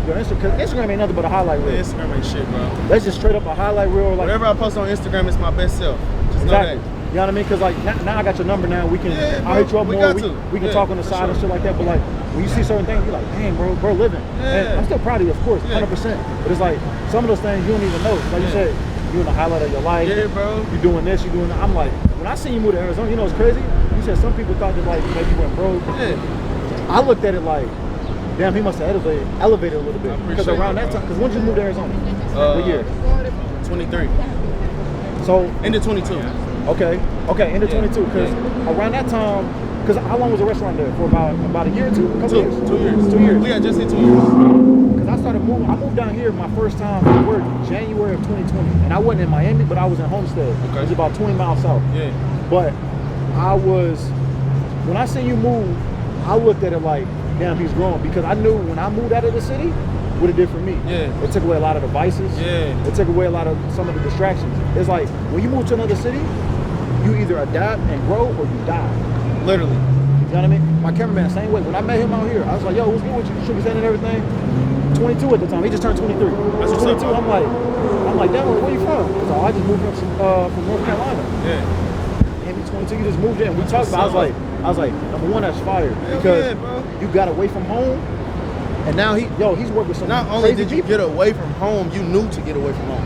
your Instagram. Cause Instagram ain't nothing but a highlight reel. Instagram ain't shit, bro. That's just straight up a highlight reel. Like whatever I post on Instagram is my best self. Just know that. You know what I mean? Because like now I got your number now. We can I'll hit you up more. We can talk on the side and shit like that. But like when you see certain things, you're like, dang, bro, living. And I'm still proud of you, of course, 100%. But it's like some of those things you don't even know. Like you said, you're in the highlight of your life. Bro. You're doing this, you're doing that. I'm like, when I seen you move to Arizona, you know what's crazy? You said some people thought that like maybe you went broke. I looked at it like, damn, he must have elevated a little bit. Because around that time, because when did you move to Arizona? What year? 23. So into 22. Okay, into 22. Because around that time, because how long was the restaurant there? For about a year or two? A couple years? 2 years. 2 years. We had just hit 2 years. Because I moved down here my first time to work January of 2020. And I wasn't in Miami, but I was in Homestead. It was about 20 miles south. But when I seen you move, I looked at it like, damn, he's growing. Because I knew when I moved out of the city, what it did for me. It took away a lot of the vices. It took away a lot of some of the distractions. It's like, when you move to another city, you either adapt and grow or you die. Literally. You know what I mean? My cameraman, same way. When I met him out here, I was like, yo, what's good with you? Shook his hand and everything. 22 at the time. He just turned 23. That's what's 22. up, I'm like, damn, where you from? Because I just moved from North Carolina. Yeah. And he's 22. You just moved in. We talked about. I was like, number one, that's fire because you got away from home, and now he's worked with some. Not only did you get away from home, you knew to get away from home.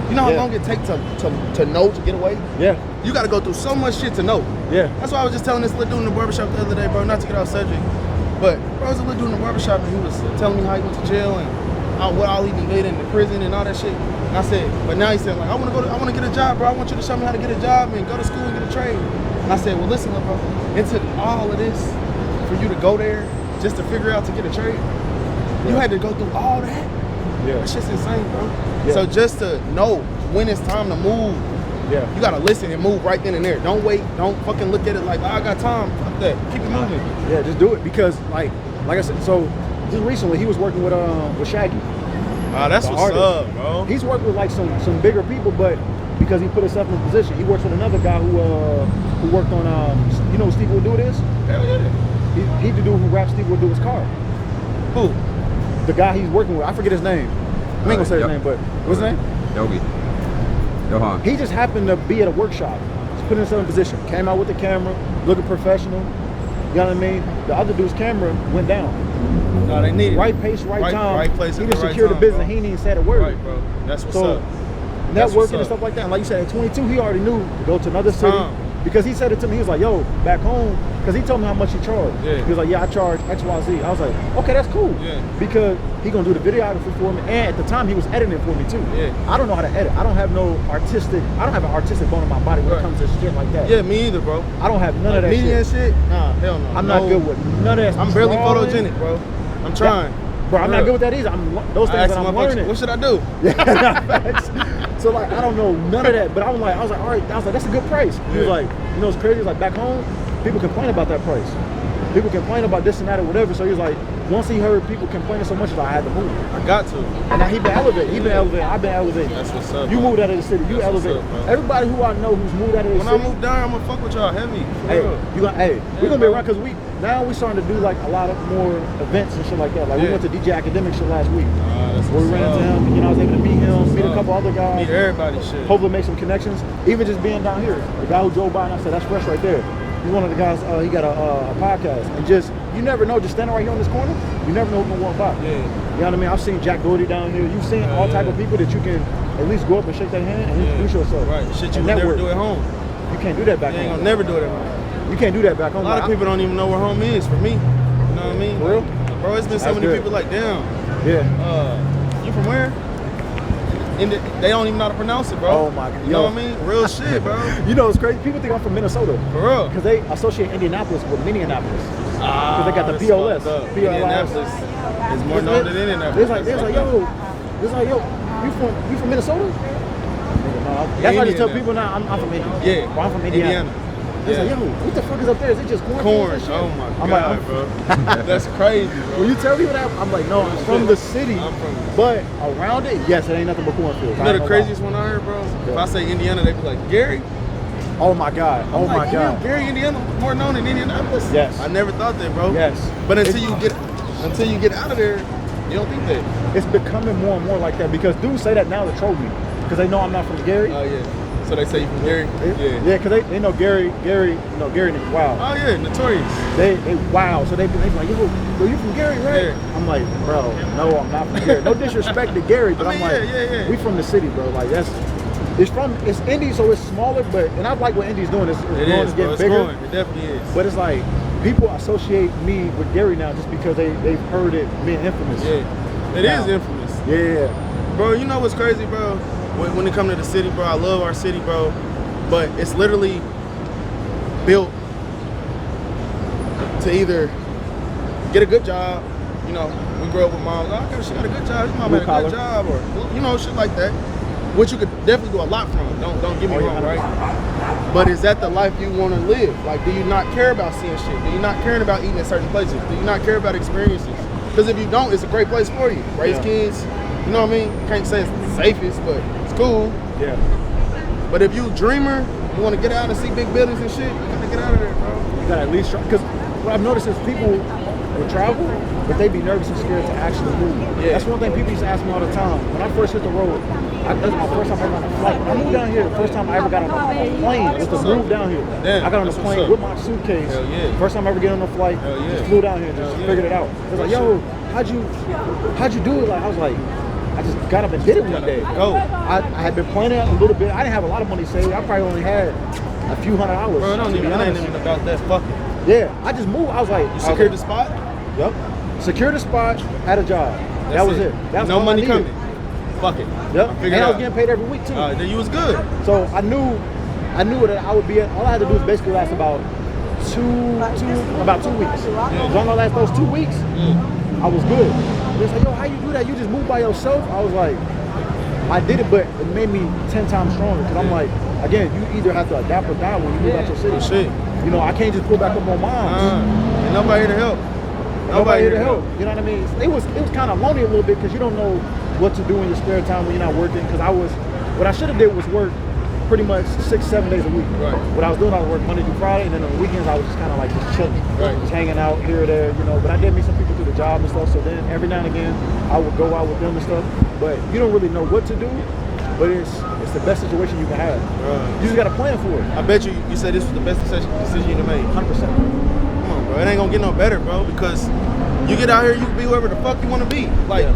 You know how long it takes to know to get away? Yeah. You got to go through so much shit to know. Yeah. That's why I was just telling this little dude in the barbershop the other day, bro, not to get off subject, but bro, I was a little dude in the barbershop and he was telling me how he went to jail and what all he did in the prison and all that shit. And I said, but now he said, like, I want to get a job, bro. I want you to show me how to get a job and go to school and get a trade. And I said, well, listen, bro, it took all of this for you to go there just to figure out to get a trade. You had to go through all that. Yeah. That shit's insane, bro. Yeah. So just to know when it's time to move, you gotta listen and move right then and there. Don't wait. Don't fucking look at it like, oh, I got time. Fuck that. Keep it moving. Yeah, just do it because, like I said, so just recently he was working with Shaggy. That's what's up, bro. He's worked with like some bigger people, but because he put himself in a position, he works with another guy who worked on you know what Steve Would Do is? Hell yeah. He the dude who raps Steve Would Do his car. Who? The guy he's working with, I forget his name. I ain't gonna say his name, but what's his name? Yogi. Johan. He just happened to be at a workshop. He's put himself in position. Came out with the camera, looking professional. You know what I mean? The other dude's camera went down. No, they need right pace, right time. Right place. He just secured the business. Bro. He didn't even say a word. Right, bro. That's what's up. Networking and stuff like that. And like you said, at 22, he already knew to go to another city. Because he said it to me. He was like, yo, back home. Because he told me how much he charged. Yeah. He was like, yeah, I charge XYZ. I was like, okay, that's cool. Yeah. Because he going to do the videography for me. And at the time, he was editing for me, too. Yeah. I don't know how to edit. I don't have an artistic bone in my body when it comes to shit like that. Yeah, me either, bro. I don't have none of that media shit. Nah, hell no. I'm not good with none of that. I'm barely photogenic, bro. I'm trying. Bro, I'm not good with that either. Those things that I'm learning. What should I do? So like, I don't know none of that. But I was like, all right. I was like, that's a good price. He was like, you know, it's crazy. It's like back home, people complain about that price. People complain about this and that or whatever. So he was like, once he heard people complaining so much, he's like, I had to move. I got to. And now he been elevating. I've been elevating. That's what's up. You moved out of the city. You elevated. Everybody who I know who's moved out of the city. When I move down, I'm gonna fuck with y'all heavy. We're gonna be around because we starting to do like a lot of more events and shit like that. Like we went to DJ Academic shit last week. Where we ran into him. You know, I was able to meet him, meet a couple other guys. Meet everybody, shit. Hopefully make some connections. Even just being down here. The guy who drove by and I said, that's Fresh right there. He's one of the guys, he got a podcast. And just, you never know, just standing right here on this corner, you never know who's gonna walk by. Yeah. You know what I mean? I've seen Jack Doherty down here. You've seen all type of people that you can at least go up and shake their hand and introduce yourself. Right, shit you would never do at home. You can't do that back home. You ain't gonna never do it at home. You can't do that back home. A lot of people don't even know where home is for me. You know what I mean? For real? Bro, it's been so many people like, damn. Yeah. You from where? And they don't even know how to pronounce it, bro. Oh my God. You know what I mean? Real shit, bro. You know, it's crazy. People think I'm from Minnesota. For real. Because they associate Indianapolis with Minneapolis. Because they got the POS. Indianapolis is more known than Indianapolis. They was like, yo, you from Minnesota? That's why I just tell people now I'm from Indiana. Yeah. Well, I'm from Indiana. It's like, yo, what the fuck is up there? Is it just corn? Oh my God, bro. That's crazy, bro. When you tell people that, I'm like, no, I'm from the city. But around it, yes, it ain't nothing but cornfields. You know the craziest one I heard, bro? If I say Indiana, they be like, Gary? Oh my God. Oh my God. Gary, Indiana, more known than Indianapolis? Yes. I never thought that, bro. Yes. But until you get out of there, you don't think that. It's becoming more and more like that because dudes say that now to troll me because they know I'm not from Gary. Oh yeah. So they say you from Gary? Yeah, because they know Gary nigga wow. Oh yeah, notorious. They wow. So they be like, yo, you from Gary, right? Yeah. I'm like, bro, no, I'm not from Gary. No disrespect to Gary, but I'm like, we from the city, bro. Like it's Indy, so it's smaller, and I like what Indy's doing. It's getting bigger. It definitely is. But it's like people associate me with Gary now just because they've heard it being infamous. Yeah, it is infamous. Yeah, bro. You know what's crazy, bro? When it comes to the city, bro, I love our city, bro, but it's literally built to either get a good job, you know, we grew up with moms, oh, she got a good job, his mom had a good job, or, you know, shit like that, which you could definitely do a lot from, don't get me wrong, right? But is that the life you want to live? Like, do you not care about seeing shit? Do you not care about eating at certain places? Do you not care about experiences? Because if you don't, it's a great place for you. Raise kids, you know what I mean? Can't say it's the safest, but it's cool. Yeah. But if you a dreamer, you want to get out and see big buildings and shit, you got to get out of there, bro. You got to at least try. Because what I've noticed is people will travel, but they be nervous and scared to actually move. Yeah. That's one thing people used to ask me all the time. When I first hit the road, that was my first time ever on a flight. When I moved down here, the first time I ever got on a plane was to move down here. Damn, I got on a that's plane what's with up. my suitcase. Hell yeah. First time I ever get on a flight, Hell yeah. just flew down here and just Hell yeah. figured it out. It was like, yo, how'd you do it? Like, I was like, I just got up and did it one day. Go. I had been planning a little bit. I didn't have a lot of money saved. I probably only had a few $100. Bro, it ain't even about that fucking. Yeah, I just moved. I was like, You secured the spot? Yep. Secured the spot, had a job. That was it. That was no all money I needed. coming. Fuck it. Yep. I And I was getting paid every week too. Then you was good. So I knew that I would be at, all I had to do was basically last about two weeks. As long as I last those 2 weeks, I was good. They was like, yo, how you do that? You just moved by yourself? I was like, I did it, but it made me 10 times stronger. Cause I'm like, again, you either have to adapt or die when you move out your city. Shit. You know, I can't just pull back up on mine. And nobody here to help. Nobody here to help. You know what I mean? It was kind of lonely a little bit because you don't know what to do in your spare time when you're not working. Because what I should have did was work pretty much 6-7 days a week. Right. What I was doing, I would work Monday through Friday, and then on the weekends I was just kind of like just chilling, just hanging out here or there, you know. But I did meet some people through the job and stuff. So then every now and again I would go out with them and stuff. But you don't really know what to do. But it's the best situation you can have. You just got a plan for it. I bet you said this was the best decision you have made. 100%. Come on, bro. It ain't gonna get no better, bro, because you get out here, you can be whoever the fuck you want to be. Like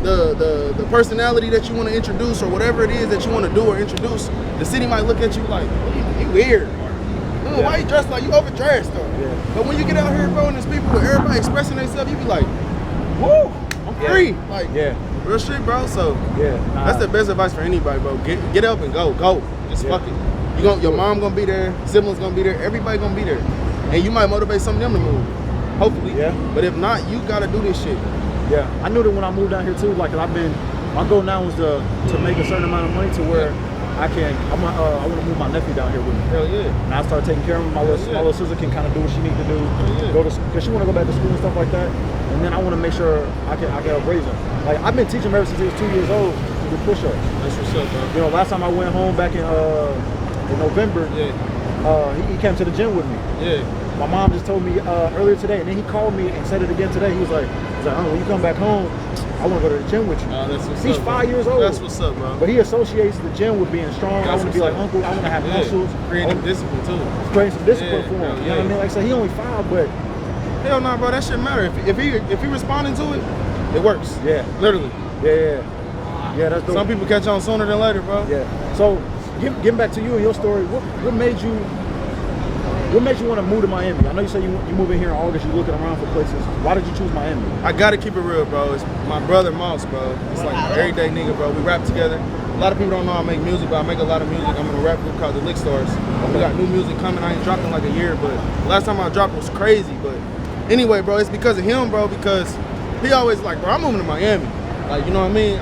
the personality that you want to introduce or whatever it is that you want to do or introduce, the city might look at you like, you weird. Or, why you dressed like you overdressed? Or, but when you get out here, bro, and there's people with everybody expressing themselves, you be like, woo, I'm free. Like, real shit, bro. So that's the best advice for anybody, bro. Get up and go. Just fuck it. Your mom gonna be there, siblings gonna be there, everybody gonna be there. And you might motivate some of them to move. Hopefully. But if not, you gotta do this shit. I knew that when I moved down here too, like my goal now was to make a certain amount of money to where I want to move my nephew down here with me. Hell yeah. And I started taking care of him. My little sister can kind of do what she needs to do, because she want to go back to school and stuff like that. And then I want to make sure I can help raise him. Like, I've been teaching him ever since he was 2 years old to do push-ups. That's what's up, bro. You know, last time I went home back in November, he came to the gym with me. My mom just told me earlier today, and then he called me and said it again today. He was like, when you come back home, I want to go to the gym with you. That's what's He's up, 5 years old. That's what's up, bro. But he associates the gym with being strong. I want to be like uncle. I want to have muscles. Creating discipline too. Creating some discipline for him. You know what I mean? Like I said, he only 5, but hell no, bro. That shouldn't matter. If he responding to it, it works. Literally. Yeah, that's dope. Some people catch on sooner than later, bro. So, getting back to you and your story, what made you want to move to Miami? I know you said you move in here in August, you're looking around for places. Why did you choose Miami? I gotta keep it real, bro. It's my brother Moss, bro. It's like everyday nigga, bro. We rap together. A lot of people don't know I make music, but I make a lot of music. I'm in a rap group called the Lick Stars. We got new music coming. I ain't dropped in like a year, but the last time I dropped was crazy. But anyway, bro, it's because of him, bro, because he always like, bro, I'm moving to Miami. Like, you know what I mean?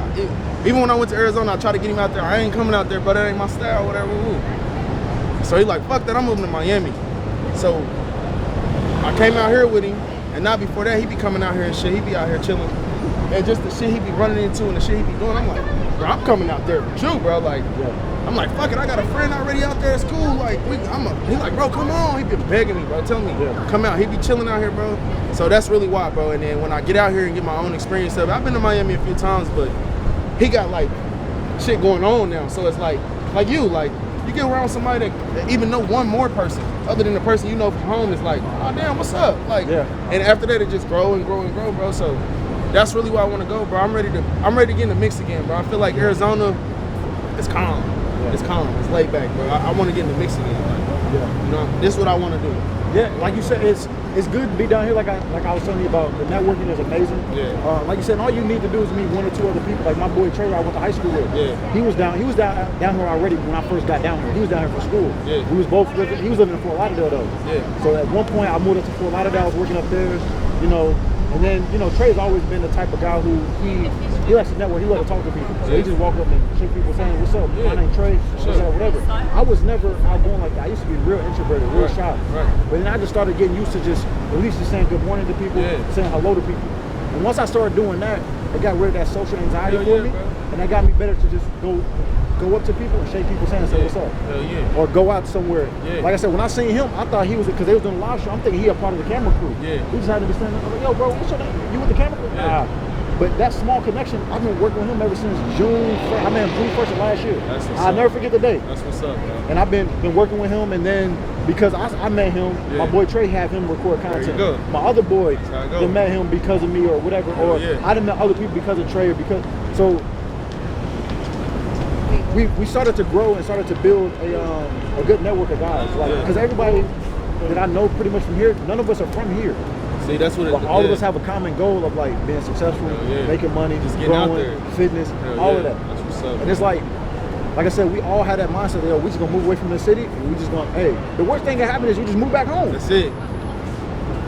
Even when I went to Arizona, I tried to get him out there. I ain't coming out there, but that ain't my style, whatever. So he like, fuck that, I'm moving to Miami. So I came out here with him, and not before that, he be coming out here and shit. He be out here chilling. And just the shit he be running into and the shit he be doing, I'm like, bro, I'm coming out there with you, bro. Like, I'm like, fuck it, I got a friend already out there at school. Like, he like, bro, come on. He been begging me, bro, telling me, come out. He be chilling out here, bro. So that's really why, bro. And then when I get out here and get my own experience of it, I've been to Miami a few times, but he got like shit going on now. So it's like you get around somebody that even know one more person other than the person you know from home, is like, oh damn, what's up? Like, and after that it just grow and grow and grow, bro. So that's really where I want to go, bro. I'm ready to get in the mix again, bro. I feel like Arizona, it's calm. It's calm. It's laid back, bro. I want to get in the mix again. Like, you know, this is what I want to do. Yeah, like you said, it's good to be down here. Like I was telling you about, the networking is amazing. Like you said, all you need to do is meet 1 or 2 other people. Like my boy Trey, I went to high school with. He was down here already when I first got down here. He was down here for school. We was both living. He was living in Fort Lauderdale though. So at one point I moved up to Fort Lauderdale. I was working up there, you know. And then, you know, Trey's always been the type of guy who he likes to network. He loves to talk to people. So he just walk up and shake people saying, what's up? My name's Trey. What's up? Whatever. I was never outgoing like that. I used to be real introverted, real shy. But then I just started getting used to just at least just saying good morning to people, saying hello to people. And once I started doing that, it got rid of that social anxiety for me. And that got me better to just go go up to people and shake people's hands and say what's up. Hell yeah. Or go out somewhere. Yeah. Like I said, when I seen him, I thought he was, because they was doing a live show, I'm thinking he a part of the camera crew. Yeah. We just had to be standing there, I'm like, yo, bro, what's your name? You with the camera crew? Yeah. Nah. But that small connection, I've been working with him ever since June 1st of last year. That's what's I'll up. never forget the day. That's what's up, bro. And I've been working with him, and then because I met him, my boy Trey had him record content. There you go. My other boy how it go. that met him because of me or whatever, or I done met other people because of Trey or because, so we started to grow and started to build a good network of guys. Like, because everybody that I know pretty much from here, none of us are from here. See, that's what it is. All of us have a common goal of like being successful, making money, just getting out growing, there. fitness, all of that. That's what's up. And it's like I said, we all had that mindset, yo, we just gonna move away from the city and we just gonna, hey, the worst thing that happen is you just move back home. That's it.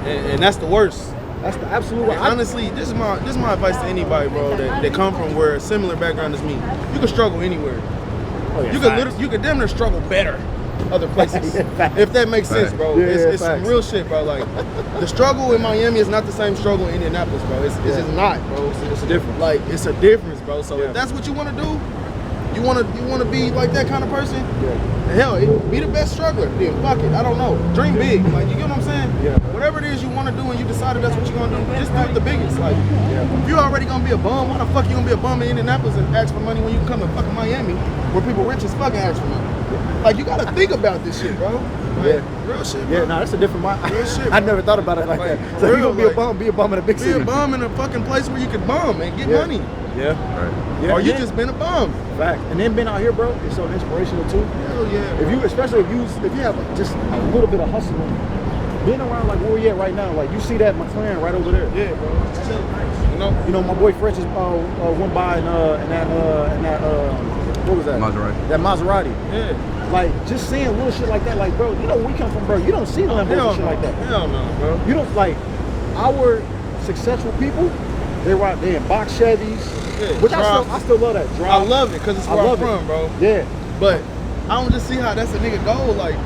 And that's the worst. That's the absolute worst. Honestly, this is my advice to anybody, bro, that come from where a similar background as me. You can struggle anywhere. Oh, yeah, you could damn near struggle better other places. If that makes sense, bro. It's some real shit, bro. Like, the struggle in Miami is not the same struggle in Indianapolis, bro. It's just not, bro. It's a difference. Like, it's a difference, bro. So if that's what you want to do, you want to be like that kind of person, hell, be the best struggler. Then fuck it. I don't know. Dream big. Like, you get what I'm saying? Yeah. Whatever it is you want to do and you decided that's what you're going to do, just do it the biggest. Like, if you're already going to be a bum, why the fuck you going to be a bum in Indianapolis and ask for money when you can come to fucking Miami where people rich as fucking ask for money? Like, you got to think about this shit, bro. Like, real shit, bro. Yeah, nah, that's a different mind. Real shit, I never thought about it like that. So real, you gonna be a bum in a big city. Be a bum in a fucking place where you can bum and get money. Yeah. Right. Yeah. Or you just been a bum. Fact. And then being out here, bro, it's so inspirational too. Hell yeah. If you, especially if you have just a little bit of hustle, being around like where we at right now, like you see that McLaren right over there. Yeah, bro. You know, my boy Fresh just went by in that what was that? Maserati. That Maserati. Yeah. Like, just seeing little shit like that, like, bro, you know where we come from, bro. You don't see Lambos and shit like that. Hell no, bro. You don't, like, our successful people, they in box Chevys, which I still love that drive. I love it because it's where I'm from, bro. Yeah. But I don't just see how that's a nigga goal. Like,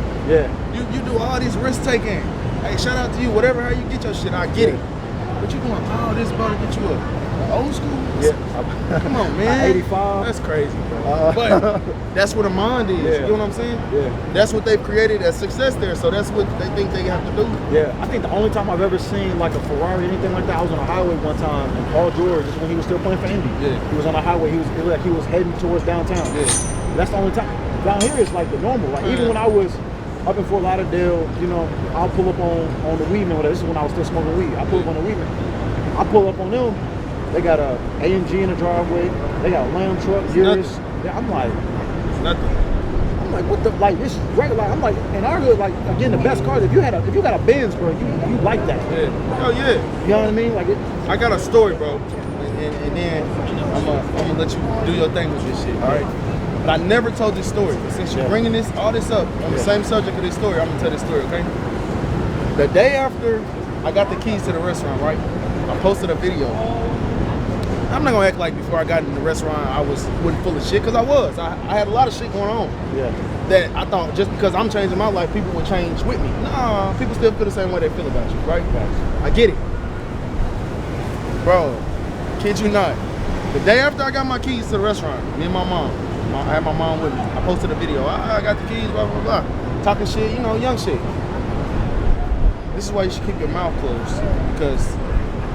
you do all these risk taking. Hey, shout out to you. Whatever, how you get your shit, I get it. But you doing all this, bro, to get you a old school? Yeah. Come on, man. 85. That's crazy, bro. But that's what a mind is. You know what I'm saying? Yeah. That's what they've created as success there. So that's what they think they have to do. Yeah. I think the only time I've ever seen like a Ferrari or anything like that, I was on a highway one time, and Paul George, just when he was still playing for Indy. Yeah. He was on a highway. It was like he was heading towards downtown. Yeah. That's the only time. Down here it's like the normal. Like even when I was up in Fort Lauderdale, you know, I'll pull up on the Weedman. Whatever. This is when I was still smoking weed. I pull up on the Weedman. I pull up on them. They got a AMG in the driveway. They got a Lamb truck, Urus. Yeah, I'm like, It's nothing. I'm like, what the, like, this is regular. Like, I'm like, in our hood, like, again, the best cars, if you got a Benz, bro, you like that. Yeah. Oh, yeah. You know what I mean? Like, I got a story, bro. And then I'm gonna let you do your thing with this shit, all right? But I never told this story. But since you're bringing all this up on the same subject of this story, I'm gonna tell this story, okay? The day after I got the keys to the restaurant, right? I posted a video. I'm not gonna act like before I got in the restaurant I wasn't full of shit, because I was. I had a lot of shit going on. Yeah. That I thought just because I'm changing my life, people would change with me. Nah, people still feel the same way they feel about you, right? I get it. Bro, kid you not. The day after I got my keys to the restaurant, me and my mom, I had my mom with me. I posted a video. I got the keys, blah, blah, blah. Talking shit, you know, young shit. This is why you should keep your mouth closed, because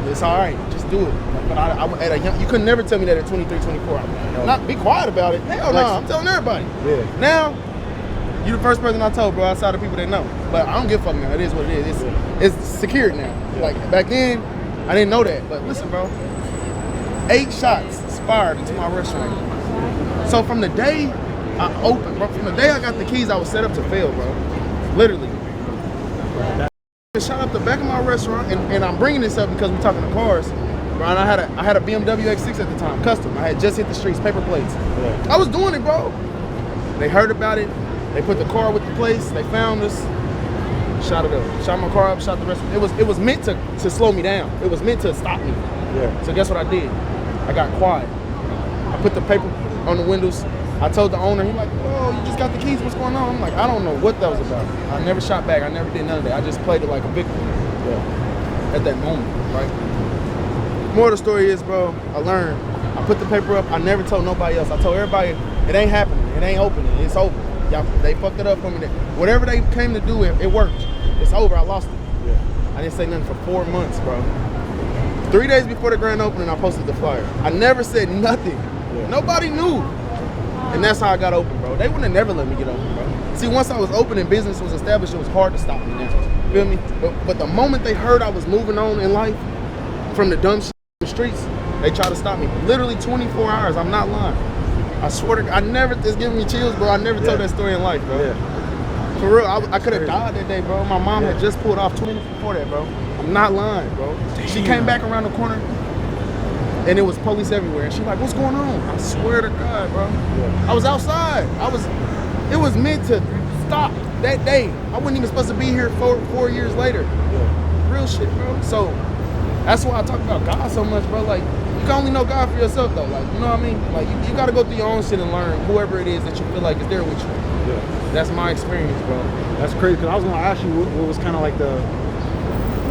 it's all right, just do it. But you couldn't never tell me that at 23, 24. Not be quiet about it. Hell no, I'm telling everybody. Yeah. Now, you the first person I told, bro, outside of people that know. But I don't give a fuck now. It is what it is. It's secured now. Yeah. Like, back then, I didn't know that. But listen, bro, 8 shots fired into my restaurant. So from the day I opened, bro, from the day I got the keys, I was set up to fail, bro. Literally. Shot up the back of my restaurant, and I'm bringing this up because we're talking to cars. Bro, and I had a BMW X6 at the time, custom. I had just hit the streets, paper plates. Yeah. I was doing it, bro. They heard about it. They put the car with the plates. They found us. Shot it up. Shot my car up. Shot the rest. It was meant to slow me down. It was meant to stop me. Yeah. So guess what I did? I got quiet. I put the paper on the windows. I told the owner, he like, oh, you just got the keys, what's going on? I'm like, I don't know what that was about. I never shot back, I never did none of that. I just played it like a victim at that moment, right? More of the story is, bro, I learned. I put the paper up, I never told nobody else. I told everybody it ain't happening. It ain't opening. It's over. Y'all, they fucked it up for me. Whatever they came to do, it worked. It's over. I lost it. Yeah. I didn't say nothing for 4 months, bro. 3 days before the grand opening, I posted the flyer. I never said nothing. Yeah. Nobody knew. And that's how I got open, bro. They wouldn't have never let me get open, bro. See, once I was open and business was established, it was hard to stop me now. Feel me? But the moment they heard I was moving on in life from the dumb shit in the streets, they tried to stop me. Literally 24 hours. I'm not lying. I swear to God, I never, it's giving me chills, bro. I never told that story in life, bro. Yeah. For real, I could have died that day, bro. My mom had just pulled off 2 minutes before that, bro. I'm not lying, bro. Damn. She came back around the corner, and it was police everywhere. And she's like, what's going on? I swear to God, bro. Yeah. I was outside. It was meant to stop that day. I wasn't even supposed to be here 4 years later. Yeah. Real shit, bro. So that's why I talk about God so much, bro. Like, you can only know God for yourself, though. Like, you know what I mean? Like, you got to go through your own shit and learn whoever it is that you feel like is there with you. Yeah. That's my experience, bro. That's crazy, because I was going to ask you what was kind of like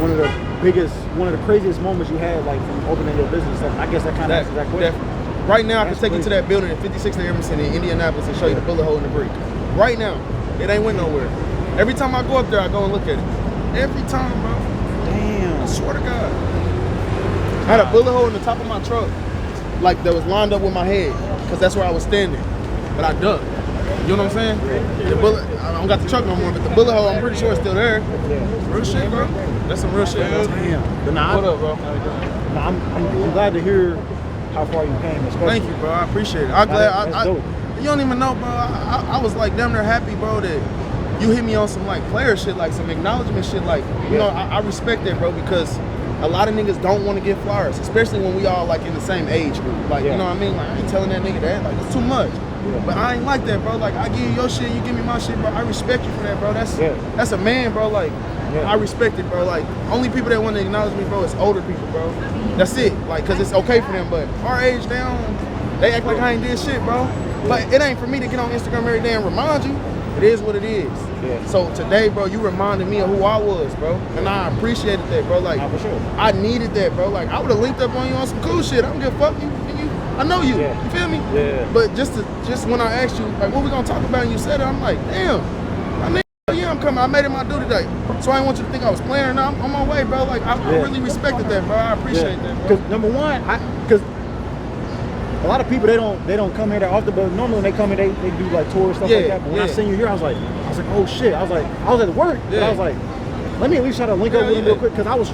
one of the craziest moments you had, like, from opening your business. Like, I guess that kind of answers that question. Definitely. Right now, I can take you to that building at 56th and Emerson in Indianapolis and show you the bullet hole in the brick. Right now, it ain't went nowhere. Every time I go up there, I go and look at it. Every time, bro. Damn. I swear to God. I had a bullet hole in the top of my truck, like that was lined up with my head, because that's where I was standing. But I ducked. You know what I'm saying? The bullet, I don't got the truck no more, but the bullet hole, I'm pretty sure it's still there. Real shit, bro. That's some real shit, bro. Damn. But nah, what up, bro? Nah, I'm glad to hear how far you came. Thank you, bro. I appreciate it. I'm glad. You don't even know, bro. I was like damn near happy, bro, that you hit me on some like player shit, like some acknowledgement shit. Like, you know, I respect that, bro, because a lot of niggas don't want to get flyers, especially when we all like in the same age group. Like, you know what I mean? Like, I ain't telling that nigga that. Like, it's too much. Yeah. But I ain't like that, bro. Like, I give you your shit, you give me my shit, bro. I respect you for that, bro. That's a man, bro. Like, I respect it, bro. Like, only people that want to acknowledge me, bro, is older people, bro. That's it. Like, cause it's okay for them. But our age down, they act like I ain't did shit, bro. But it ain't for me to get on Instagram every day and remind you. It is what it is. Yeah. So today, bro, you reminded me of who I was, bro. And I appreciated that, bro. Like, for sure. I needed that, bro. Like, I would have linked up on you on some cool shit. I don't give a fuck. I know you. Yeah. You feel me? Yeah. But just when I asked you, like, what we gonna talk about, and you said it, I'm like, damn. I'm coming. I made it my due today. So I didn't want you to think I was playing or not. I'm on my way, bro. Like, I really respected that, bro. I appreciate that, bro. Because number one, because a lot of people they don't come here that often, but normally when they come here they do like tours, stuff like that. But when I seen you here, I was like, oh shit. I was at work, but I was like, let me at least try to link up with him real quick, because I was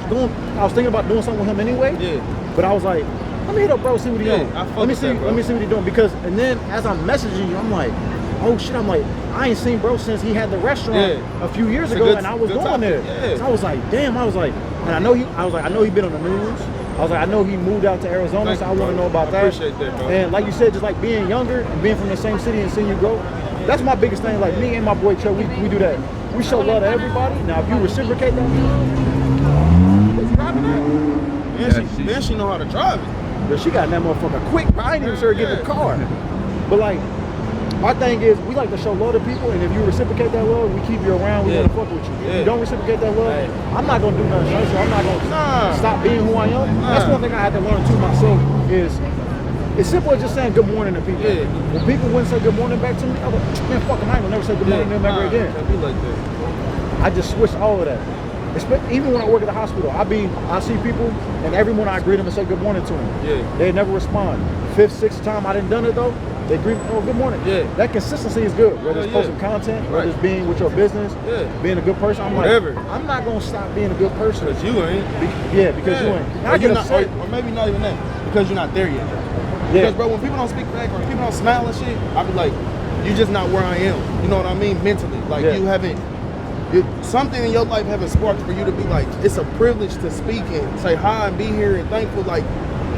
thinking about doing something with him anyway. Yeah. But I was like, let me hit up bro, see what he doing. Let me see what he doing, because and then as I'm messaging you, I'm like, oh shit, I'm like, I ain't seen bro since he had the restaurant a few years ago, and I was going there. Yeah. So I was like, damn, and I know he been on the news. I was like, I know he moved out to Arizona, so I want to know about that. I appreciate that, bro. And like you said, just like being younger and being from the same city and seeing you grow, that's my biggest thing. Like me and my boy Chuck, we do that. We show love to everybody. Now, if you reciprocate that, who's driving that? Man, she know how to drive it. But she got that motherfucker quick, bro. I ain't even sure to get in the car. But like, our thing is, we like to show love to people, and if you reciprocate that love, we keep you around, we want to fuck with you. If you don't reciprocate that love, I'm not going to do nothing special. I'm not going to stop being who I am. That's one thing I had to learn too myself, is it's simple as just saying good morning to people. When people wouldn't say good morning back to me, I was like, man, fuck them, I ain't going to never say good morning to them ever again. Be like that. I just switched all of that. Even when I work at the hospital, I see people, and every morning I greet them and say good morning to them. They never respond. 5th, 6th time I done done it though, they greet me, oh, good morning. That consistency is good, whether it's posting content, whether it's being with your business, being a good person. I'm whatever. Like, I'm not going to stop being a good person. Because you ain't. Because you ain't. I get upset. Or maybe not even that, because you're not there yet. Because, bro, when people don't speak back or people don't smile and shit, I be like, you just not where I am. You know what I mean? Mentally. Like, you haven't, something in your life haven't sparked for you to be like, it's a privilege to speak and say hi and be here and thankful. Like,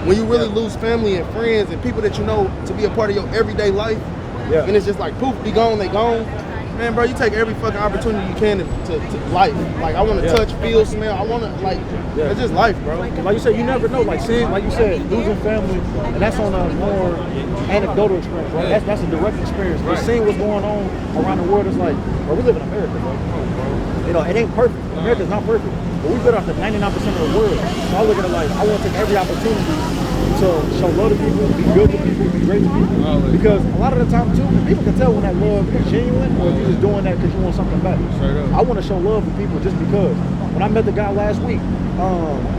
when you really lose family and friends and people that you know to be a part of your everyday life, and it's just like, poof, be gone, they gone. Man, bro, you take every fucking opportunity you can to life. Like, I want to touch, feel, smell. I want to, like, it's just life, bro. Like you said, you never know. Like, seeing, like you said, losing family, and that's on a more anecdotal experience, right? That's a direct experience. But seeing what's going on around the world is like, well, we live in America, bro. You know, it ain't perfect. America's not perfect. But we've been off to 99% of the world. So I look at it like, I want to take every opportunity to show love to people, be good to people, be great to people. Always. Because a lot of the time too, people can tell when that love is genuine or if you're just doing that because you want something back. I want to show love to people just because. When I met the guy last week,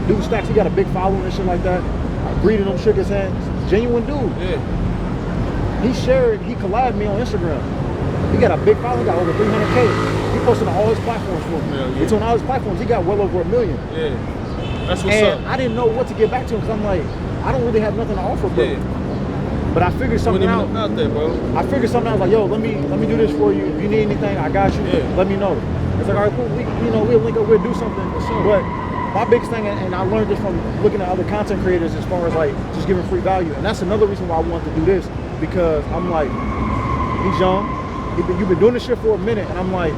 dude Stacks, he got a big following and shit like that. I greeted him, shook his hand. Genuine dude. Yeah. He collabed me on Instagram. He got a big following, got over 300K. He posted on all his platforms for me. Yeah. It's on all his platforms. He got well over 1 million. Yeah. That's what's and up. I didn't know what to get back to him because I'm like, I don't really have nothing to offer, bro. Yeah. But I figured something out. There, bro. I figured something out. Like, yo, let me do this for you. If you need anything, I got you. Yeah. Let me know. It's like, all right, cool. We'll link up. We'll do something. But my biggest thing, and I learned this from looking at other content creators, as far as like just giving free value. And that's another reason why I wanted to do this, because I'm like, he's young. You've been doing this shit for a minute, and I'm like,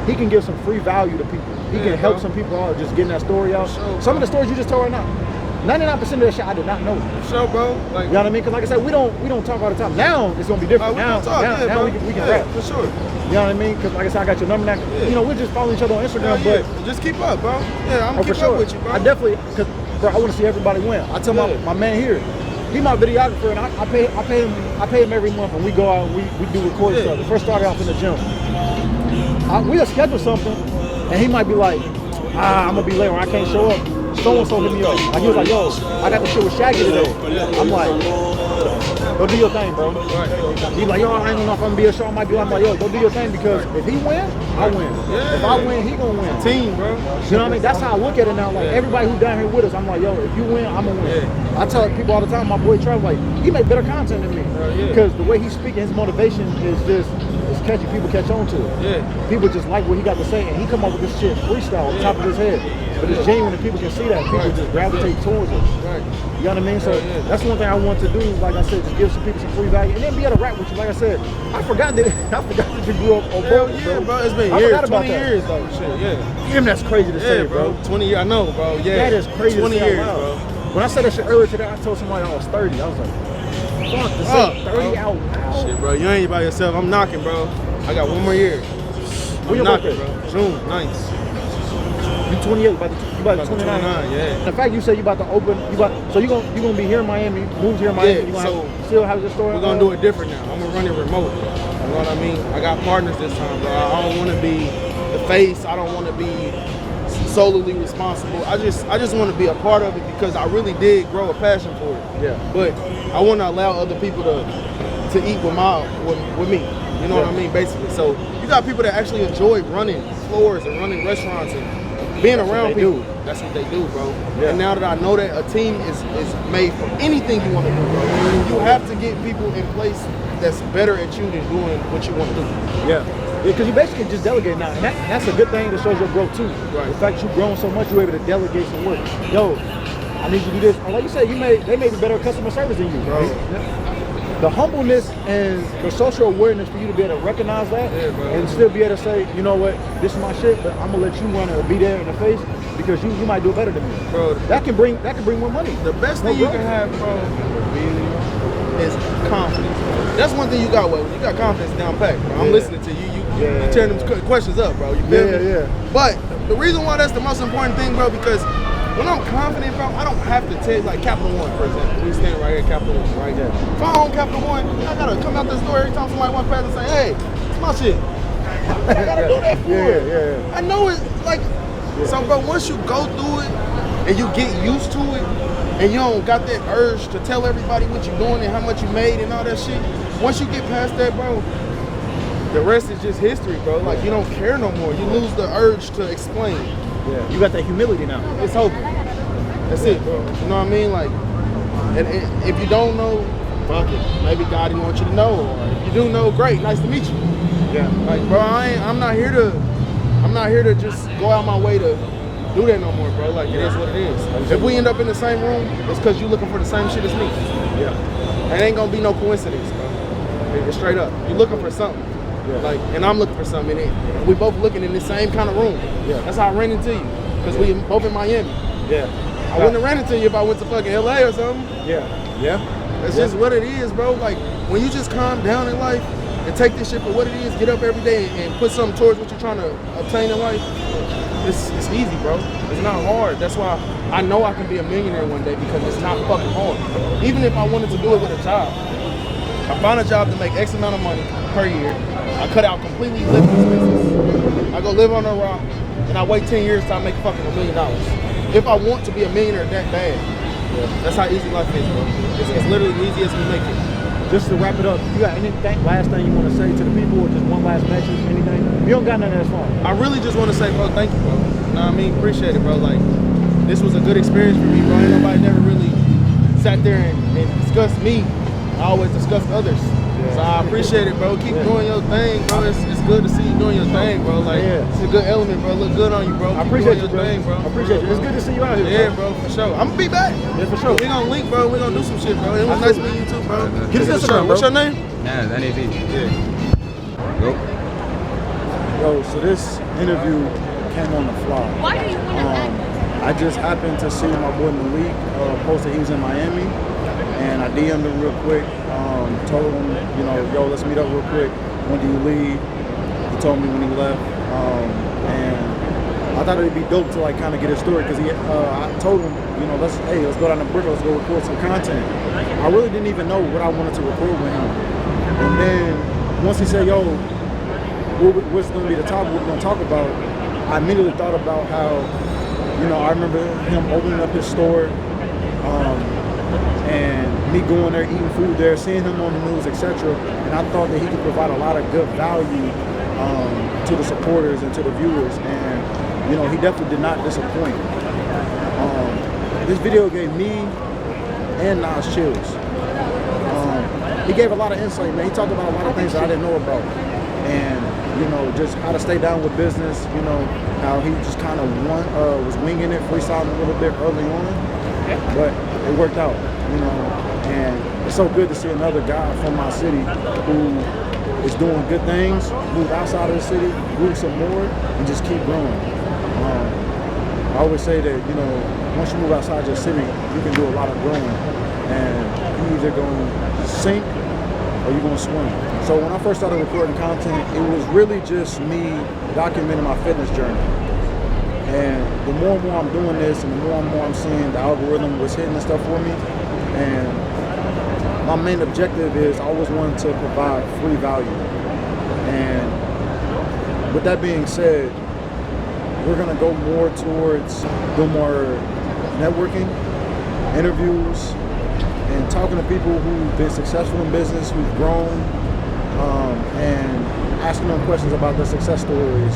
he can give some free value to people. He can help some people out just getting that story out. Some of the stories you just told right now, 99% of that shit I did not know. Sure, bro. Like, you know what I mean? Because like I said, we don't talk all the time. Now it's gonna be different. Now we can rap for sure. You know what I mean? Because like I said, I got your number now. Yeah. You know, we're just following each other on Instagram, but just keep up, bro. Yeah, I'm keep up with you, bro. I definitely, because bro, I want to see everybody win. I tell my man here, he my videographer, and I pay him every month, and we go out and we do recording stuff. The first started off in the gym. We'll schedule something, and he might be like, I'm gonna be late or I can't show up. So-and-so hit me up. Like, he was like, yo, I got the shit with Shaggy today. I'm like, go do your thing, bro. He's like, yo, I ain't gonna know if I'm gonna be a show. I might be like, yo, go do your thing, because if he win, I win. If I win, he gonna win. Team, bro. You know what I mean? That's how I look at it now. Like, everybody who's down here with us, I'm like, yo, if you win, I'm gonna win. I tell people all the time, my boy Trev, like, he make better content than me. Because the way he's speaking, his motivation is just, it's catchy. People catch on to it. People just like what he got to say, and he come up with this shit freestyle on top of his head. But it's genuine and people can see that. People just gravitate towards it. You know what I mean? So that's one thing I want to do. Like I said, just give some people some free value and then be able to rap with you. Like I said, I forgot that you grew up on bro. Bro. It's been years, 20 years though. Shit, Damn, that's crazy to say, bro. 20 years, I know, bro. Yeah. That is crazy 20 to say years, bro. When I said that shit earlier today, I told somebody I was 30. I was like, fuck, to say 30 out loud. Shit, bro, you ain't by yourself. I'm knocking, bro. I got one more year. When your birthday? Bro. June 9th. You 28, you about to 29. Yeah. The fact you said you about to open, so you gonna be here in Miami, moved here in Miami. Yeah, you still have your store. We're gonna do it different now. I'm gonna run it remote. You know what I mean? I got partners this time, bro. I don't want to be the face. I don't want to be solely responsible. I just want to be a part of it because I really did grow a passion for it. Yeah. But I want to allow other people to eat with me. You know what I mean? Basically. So you got people that actually enjoy running floors and running restaurants and being around people. That's what they do, bro. Yeah. And now that I know that a team is made for anything you want to do, bro, you have to get people in place that's better at you than doing what you want to do. Yeah. Because you basically just delegate now. And that's a good thing that shows your growth too. Right. The fact that you've grown so much, you're able to delegate some work. Yo, I need you to do this. And like you said, they may be better customer service than you, bro. Yeah. The humbleness and the social awareness for you to be able to recognize that and still be able to say, you know what, this is my shit, but I'm gonna let you run and be there in the face because you might do it better than me. Bro, that can bring more money. The best thing you can have, bro, is confidence. That's one thing you got. Well, you got confidence down pat, bro. I'm listening to you. You tearing them questions up, bro. You feel me? Yeah. But the reason why that's the most important thing, bro, because when I'm confident, bro, I don't have to tell, like Capital One, for example. We stand right here at Capital One, right? Yeah. If I own Capital One, I gotta come out the store every time somebody walks past and say, hey, it's my shit. I gotta do that for it. Yeah. I know it, like, so, bro, once you go through it and you get used to it and you don't got that urge to tell everybody what you're doing and how much you made and all that shit, once you get past that, bro, the rest is just history, bro. Like, you don't care no more. You lose the urge to explain. Yeah, you got that humility now. It's over. That's it, bro. You know what I mean? Like, and if you don't know, fuck it. Maybe God didn't want you to know. Or if you do know, great. Nice to meet you. Yeah. Like, bro, I'm not here to just go out my way to do that no more, bro. Like, it is what it is. If we end up in the same room, it's because you're looking for the same shit as me. Yeah. It ain't gonna be no coincidence, bro. It's straight up. You're looking for something. Yeah. Like, and I'm looking for something, and we both looking in the same kind of room. Yeah. That's how I ran into you, because we both in Miami. Yeah. I wouldn't have ran into you if I went to fucking LA or something. Yeah. Yeah. That's just what it is, bro. Like, when you just calm down in life and take this shit for what it is, get up every day and put something towards what you're trying to obtain in life, it's easy, bro. It's not hard. That's why I know I can be a millionaire one day because it's not fucking hard. Even if I wanted to do it with a job, I find a job to make X amount of money per year. I cut out completely living expenses. I go live on a rock, and I wait 10 years till I make fucking $1 million. If I want to be a millionaire that bad, that's how easy life is, bro. It's literally easy as we make it. Just to wrap it up, you got anything, last thing you want to say to the people, or just one last message, anything? If you don't got nothing, that's fine. I really just want to say, bro, thank you, bro. You know what I mean? Appreciate it, bro. Like, this was a good experience for me, bro. Ain't nobody never really sat there and discussed me. I always discuss others. So I appreciate it, bro. Keep doing your thing, bro. It's good to see you doing your thing, bro. Like, it's a good element, bro. Look good on you, bro. I appreciate you, bro. Thing, bro. I appreciate you. It's good to see you out here, yeah, bro, for sure. I'm gonna be back. Yeah, for sure. We gonna link, bro. We gonna do some shit, bro. It was nice meeting you too, bro. Get us Instagram, bro. What's your name? Nah, NAV. Yeah. Go. Yo, so this interview came on the fly. Why do you want to I just happened to see my boy Malik posted he was in Miami, and I DM'd him real quick. Told him, you know, yo, let's meet up real quick. When do you leave? He told me when he left, and I thought it'd be dope to like kind of get his story because I told him, you know, let's go down to Brickell, let's go record some content. I really didn't even know what I wanted to record with him, and then once he said, yo, what's going to be the topic we're going to talk about, I immediately thought about how, you know, I remember him opening up his store, and me going there, eating food there, seeing him on the news, etc. And I thought that he could provide a lot of good value to the supporters and to the viewers. And, you know, he definitely did not disappoint. This video gave me and Nas chills. He gave a lot of insight, man. He talked about a lot of things that I didn't know about. And, you know, just how to stay down with business, you know, how he just kind of was winging it, freestyling a little bit early on. But it worked out, you know, and it's so good to see another guy from my city who is doing good things, move outside of the city, move some more, and just keep growing. I always say that, you know, once you move outside your city, you can do a lot of growing, and you're either going to sink or you're going to swim. So when I first started recording content, it was really just me documenting my fitness journey. And the more and more I'm doing this, and the more and more I'm seeing the algorithm was hitting and stuff for me, and my main objective is I always wanted to provide free value. And with that being said, we're gonna go more towards doing more networking, interviews, and talking to people who've been successful in business, who've grown, and asking them questions about their success stories,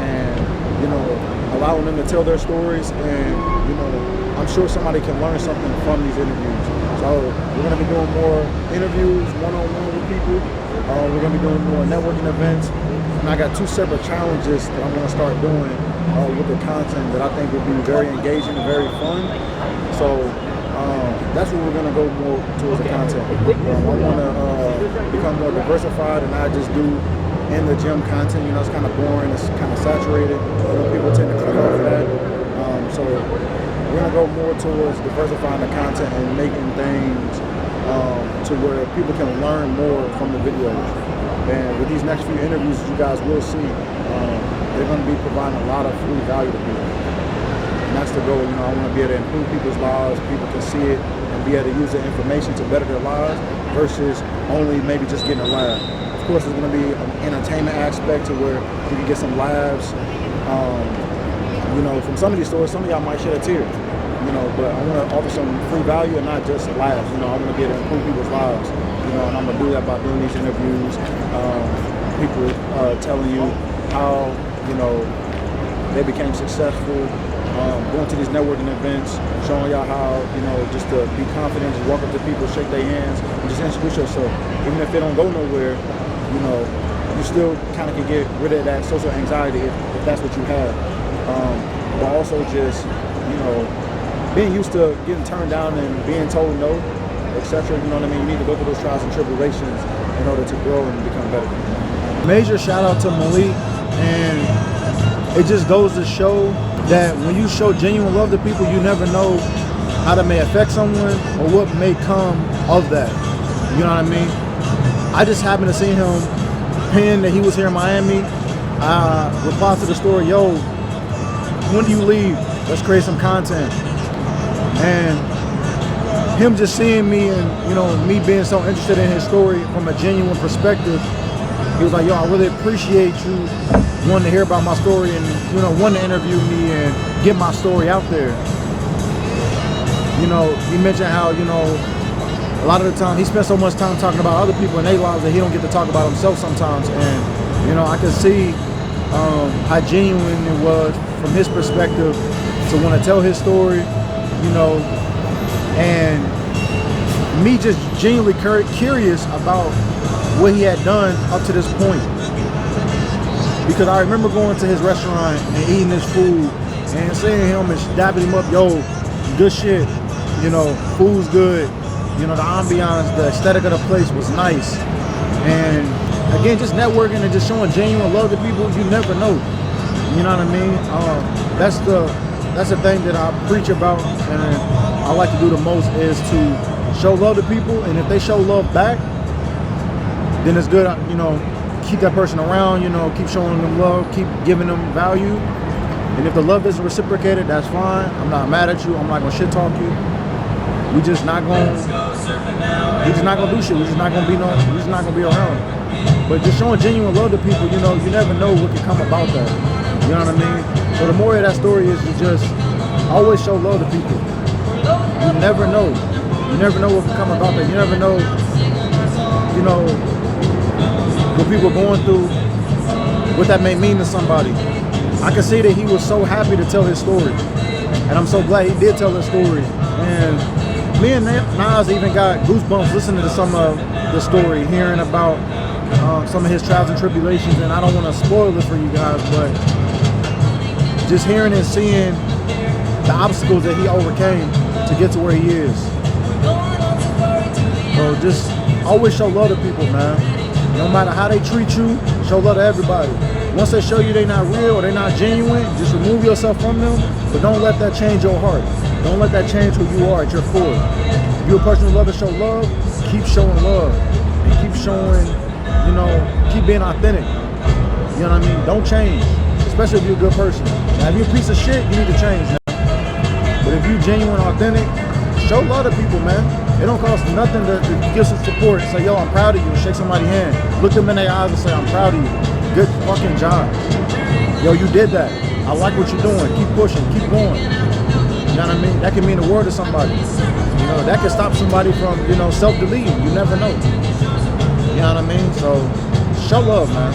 and, you know, allowing them to tell their stories, and, you know, I'm sure somebody can learn something from these interviews. So we're gonna be doing more interviews, one-on-one with people. We're gonna be doing more networking events. And I got 2 separate challenges that I'm gonna start doing with the content that I think will be very engaging and very fun. So that's what we're gonna go more towards the content. I wanna become more diversified and not just do in the gym content. You know, it's kind of boring, it's kind of saturated. You know, people tend to click off of that. So we're gonna go more towards diversifying the content and making things to where people can learn more from the videos. And with these next few interviews, you guys will see, they're gonna be providing a lot of free value to people. And that's the goal. You know, I want to be able to improve people's lives, people can see it and be able to use the information to better their lives versus only maybe just getting a laugh. Of course, there's going to be an entertainment aspect to where you can get some laughs. You know, from some of these stories, some of y'all might shed a tear. You know, but I want to offer some free value and not just laughs. You know, I want to be able to improve people's lives. You know, and I'm going to do that by doing these interviews. People telling you how, you know, they became successful. Going to these networking events, showing y'all how, you know, just to be confident, just walk up to people, shake their hands, and just introduce yourself. Even if they don't go nowhere, you know, you still kind of can get rid of that social anxiety if that's what you have. But also just, you know, being used to getting turned down and being told no, etc. You know what I mean? You need to go through those trials and tribulations in order to grow and become better. Major shout out to Malik, and it just goes to show that when you show genuine love to people, you never know how that may affect someone or what may come of that. You know what I mean? I just happened to see him pin that he was here in Miami. I replied to the story, yo, when do you leave? Let's create some content. And him just seeing me and, you know, me being so interested in his story from a genuine perspective, he was like, yo, I really appreciate you wanting to hear about my story and, you know, wanting to interview me and get my story out there. You know, he mentioned how, you know, a lot of the time he spent so much time talking about other people in their lives that he don't get to talk about himself sometimes. And, you know, I could see how genuine it was from his perspective to want to tell his story, you know, and me just genuinely curious about what he had done up to this point. Because I remember going to his restaurant and eating his food and seeing him and dapping him up, yo, good shit, you know, food's good, you know, the ambiance, the aesthetic of the place was nice. And again, just networking and just showing genuine love to people, you never know. You know what I mean? That's the thing that I preach about and I like to do the most is to show love to people, and if they show love back, then it's good, you know, keep that person around, you know, keep showing them love, keep giving them value. And if the love isn't reciprocated, that's fine. I'm not mad at you. I'm not gonna shit talk you. We just not gonna do shit. We're just not gonna be around. But just showing genuine love to people, you know, you never know what can come about that. You know what I mean? So the moral of that story is to just always show love to people. You never know. You never know what can come about that. You never know, you know, what people are going through, what that may mean to somebody. I can see that he was so happy to tell his story. And I'm so glad he did tell his story. And me and Nas even got goosebumps listening to some of the story, hearing about some of his trials and tribulations. And I don't want to spoil it for you guys, but just hearing and seeing the obstacles that he overcame to get to where he is. So just always show love to people, man. No matter how they treat you, show love to everybody. Once they show you they're not real or they're not genuine, just remove yourself from them, but don't let that change your heart. Don't let that change who you are at your core. If you're a person who loves to show love, keep showing love. And keep showing, you know, keep being authentic. You know what I mean? Don't change, especially if you're a good person. Now, if you're a piece of shit, you need to change now. But if you're genuine, authentic, show love to people, man. It don't cost nothing to give some support. Say, yo, I'm proud of you. Shake somebody's hand. Look them in their eyes and say, I'm proud of you. Good fucking job. Yo, you did that. I like what you're doing. Keep pushing. Keep going. You know what I mean? That can mean the world to somebody. You know, that can stop somebody from, you know, self-deleting. You never know. You know what I mean? So, show love, man.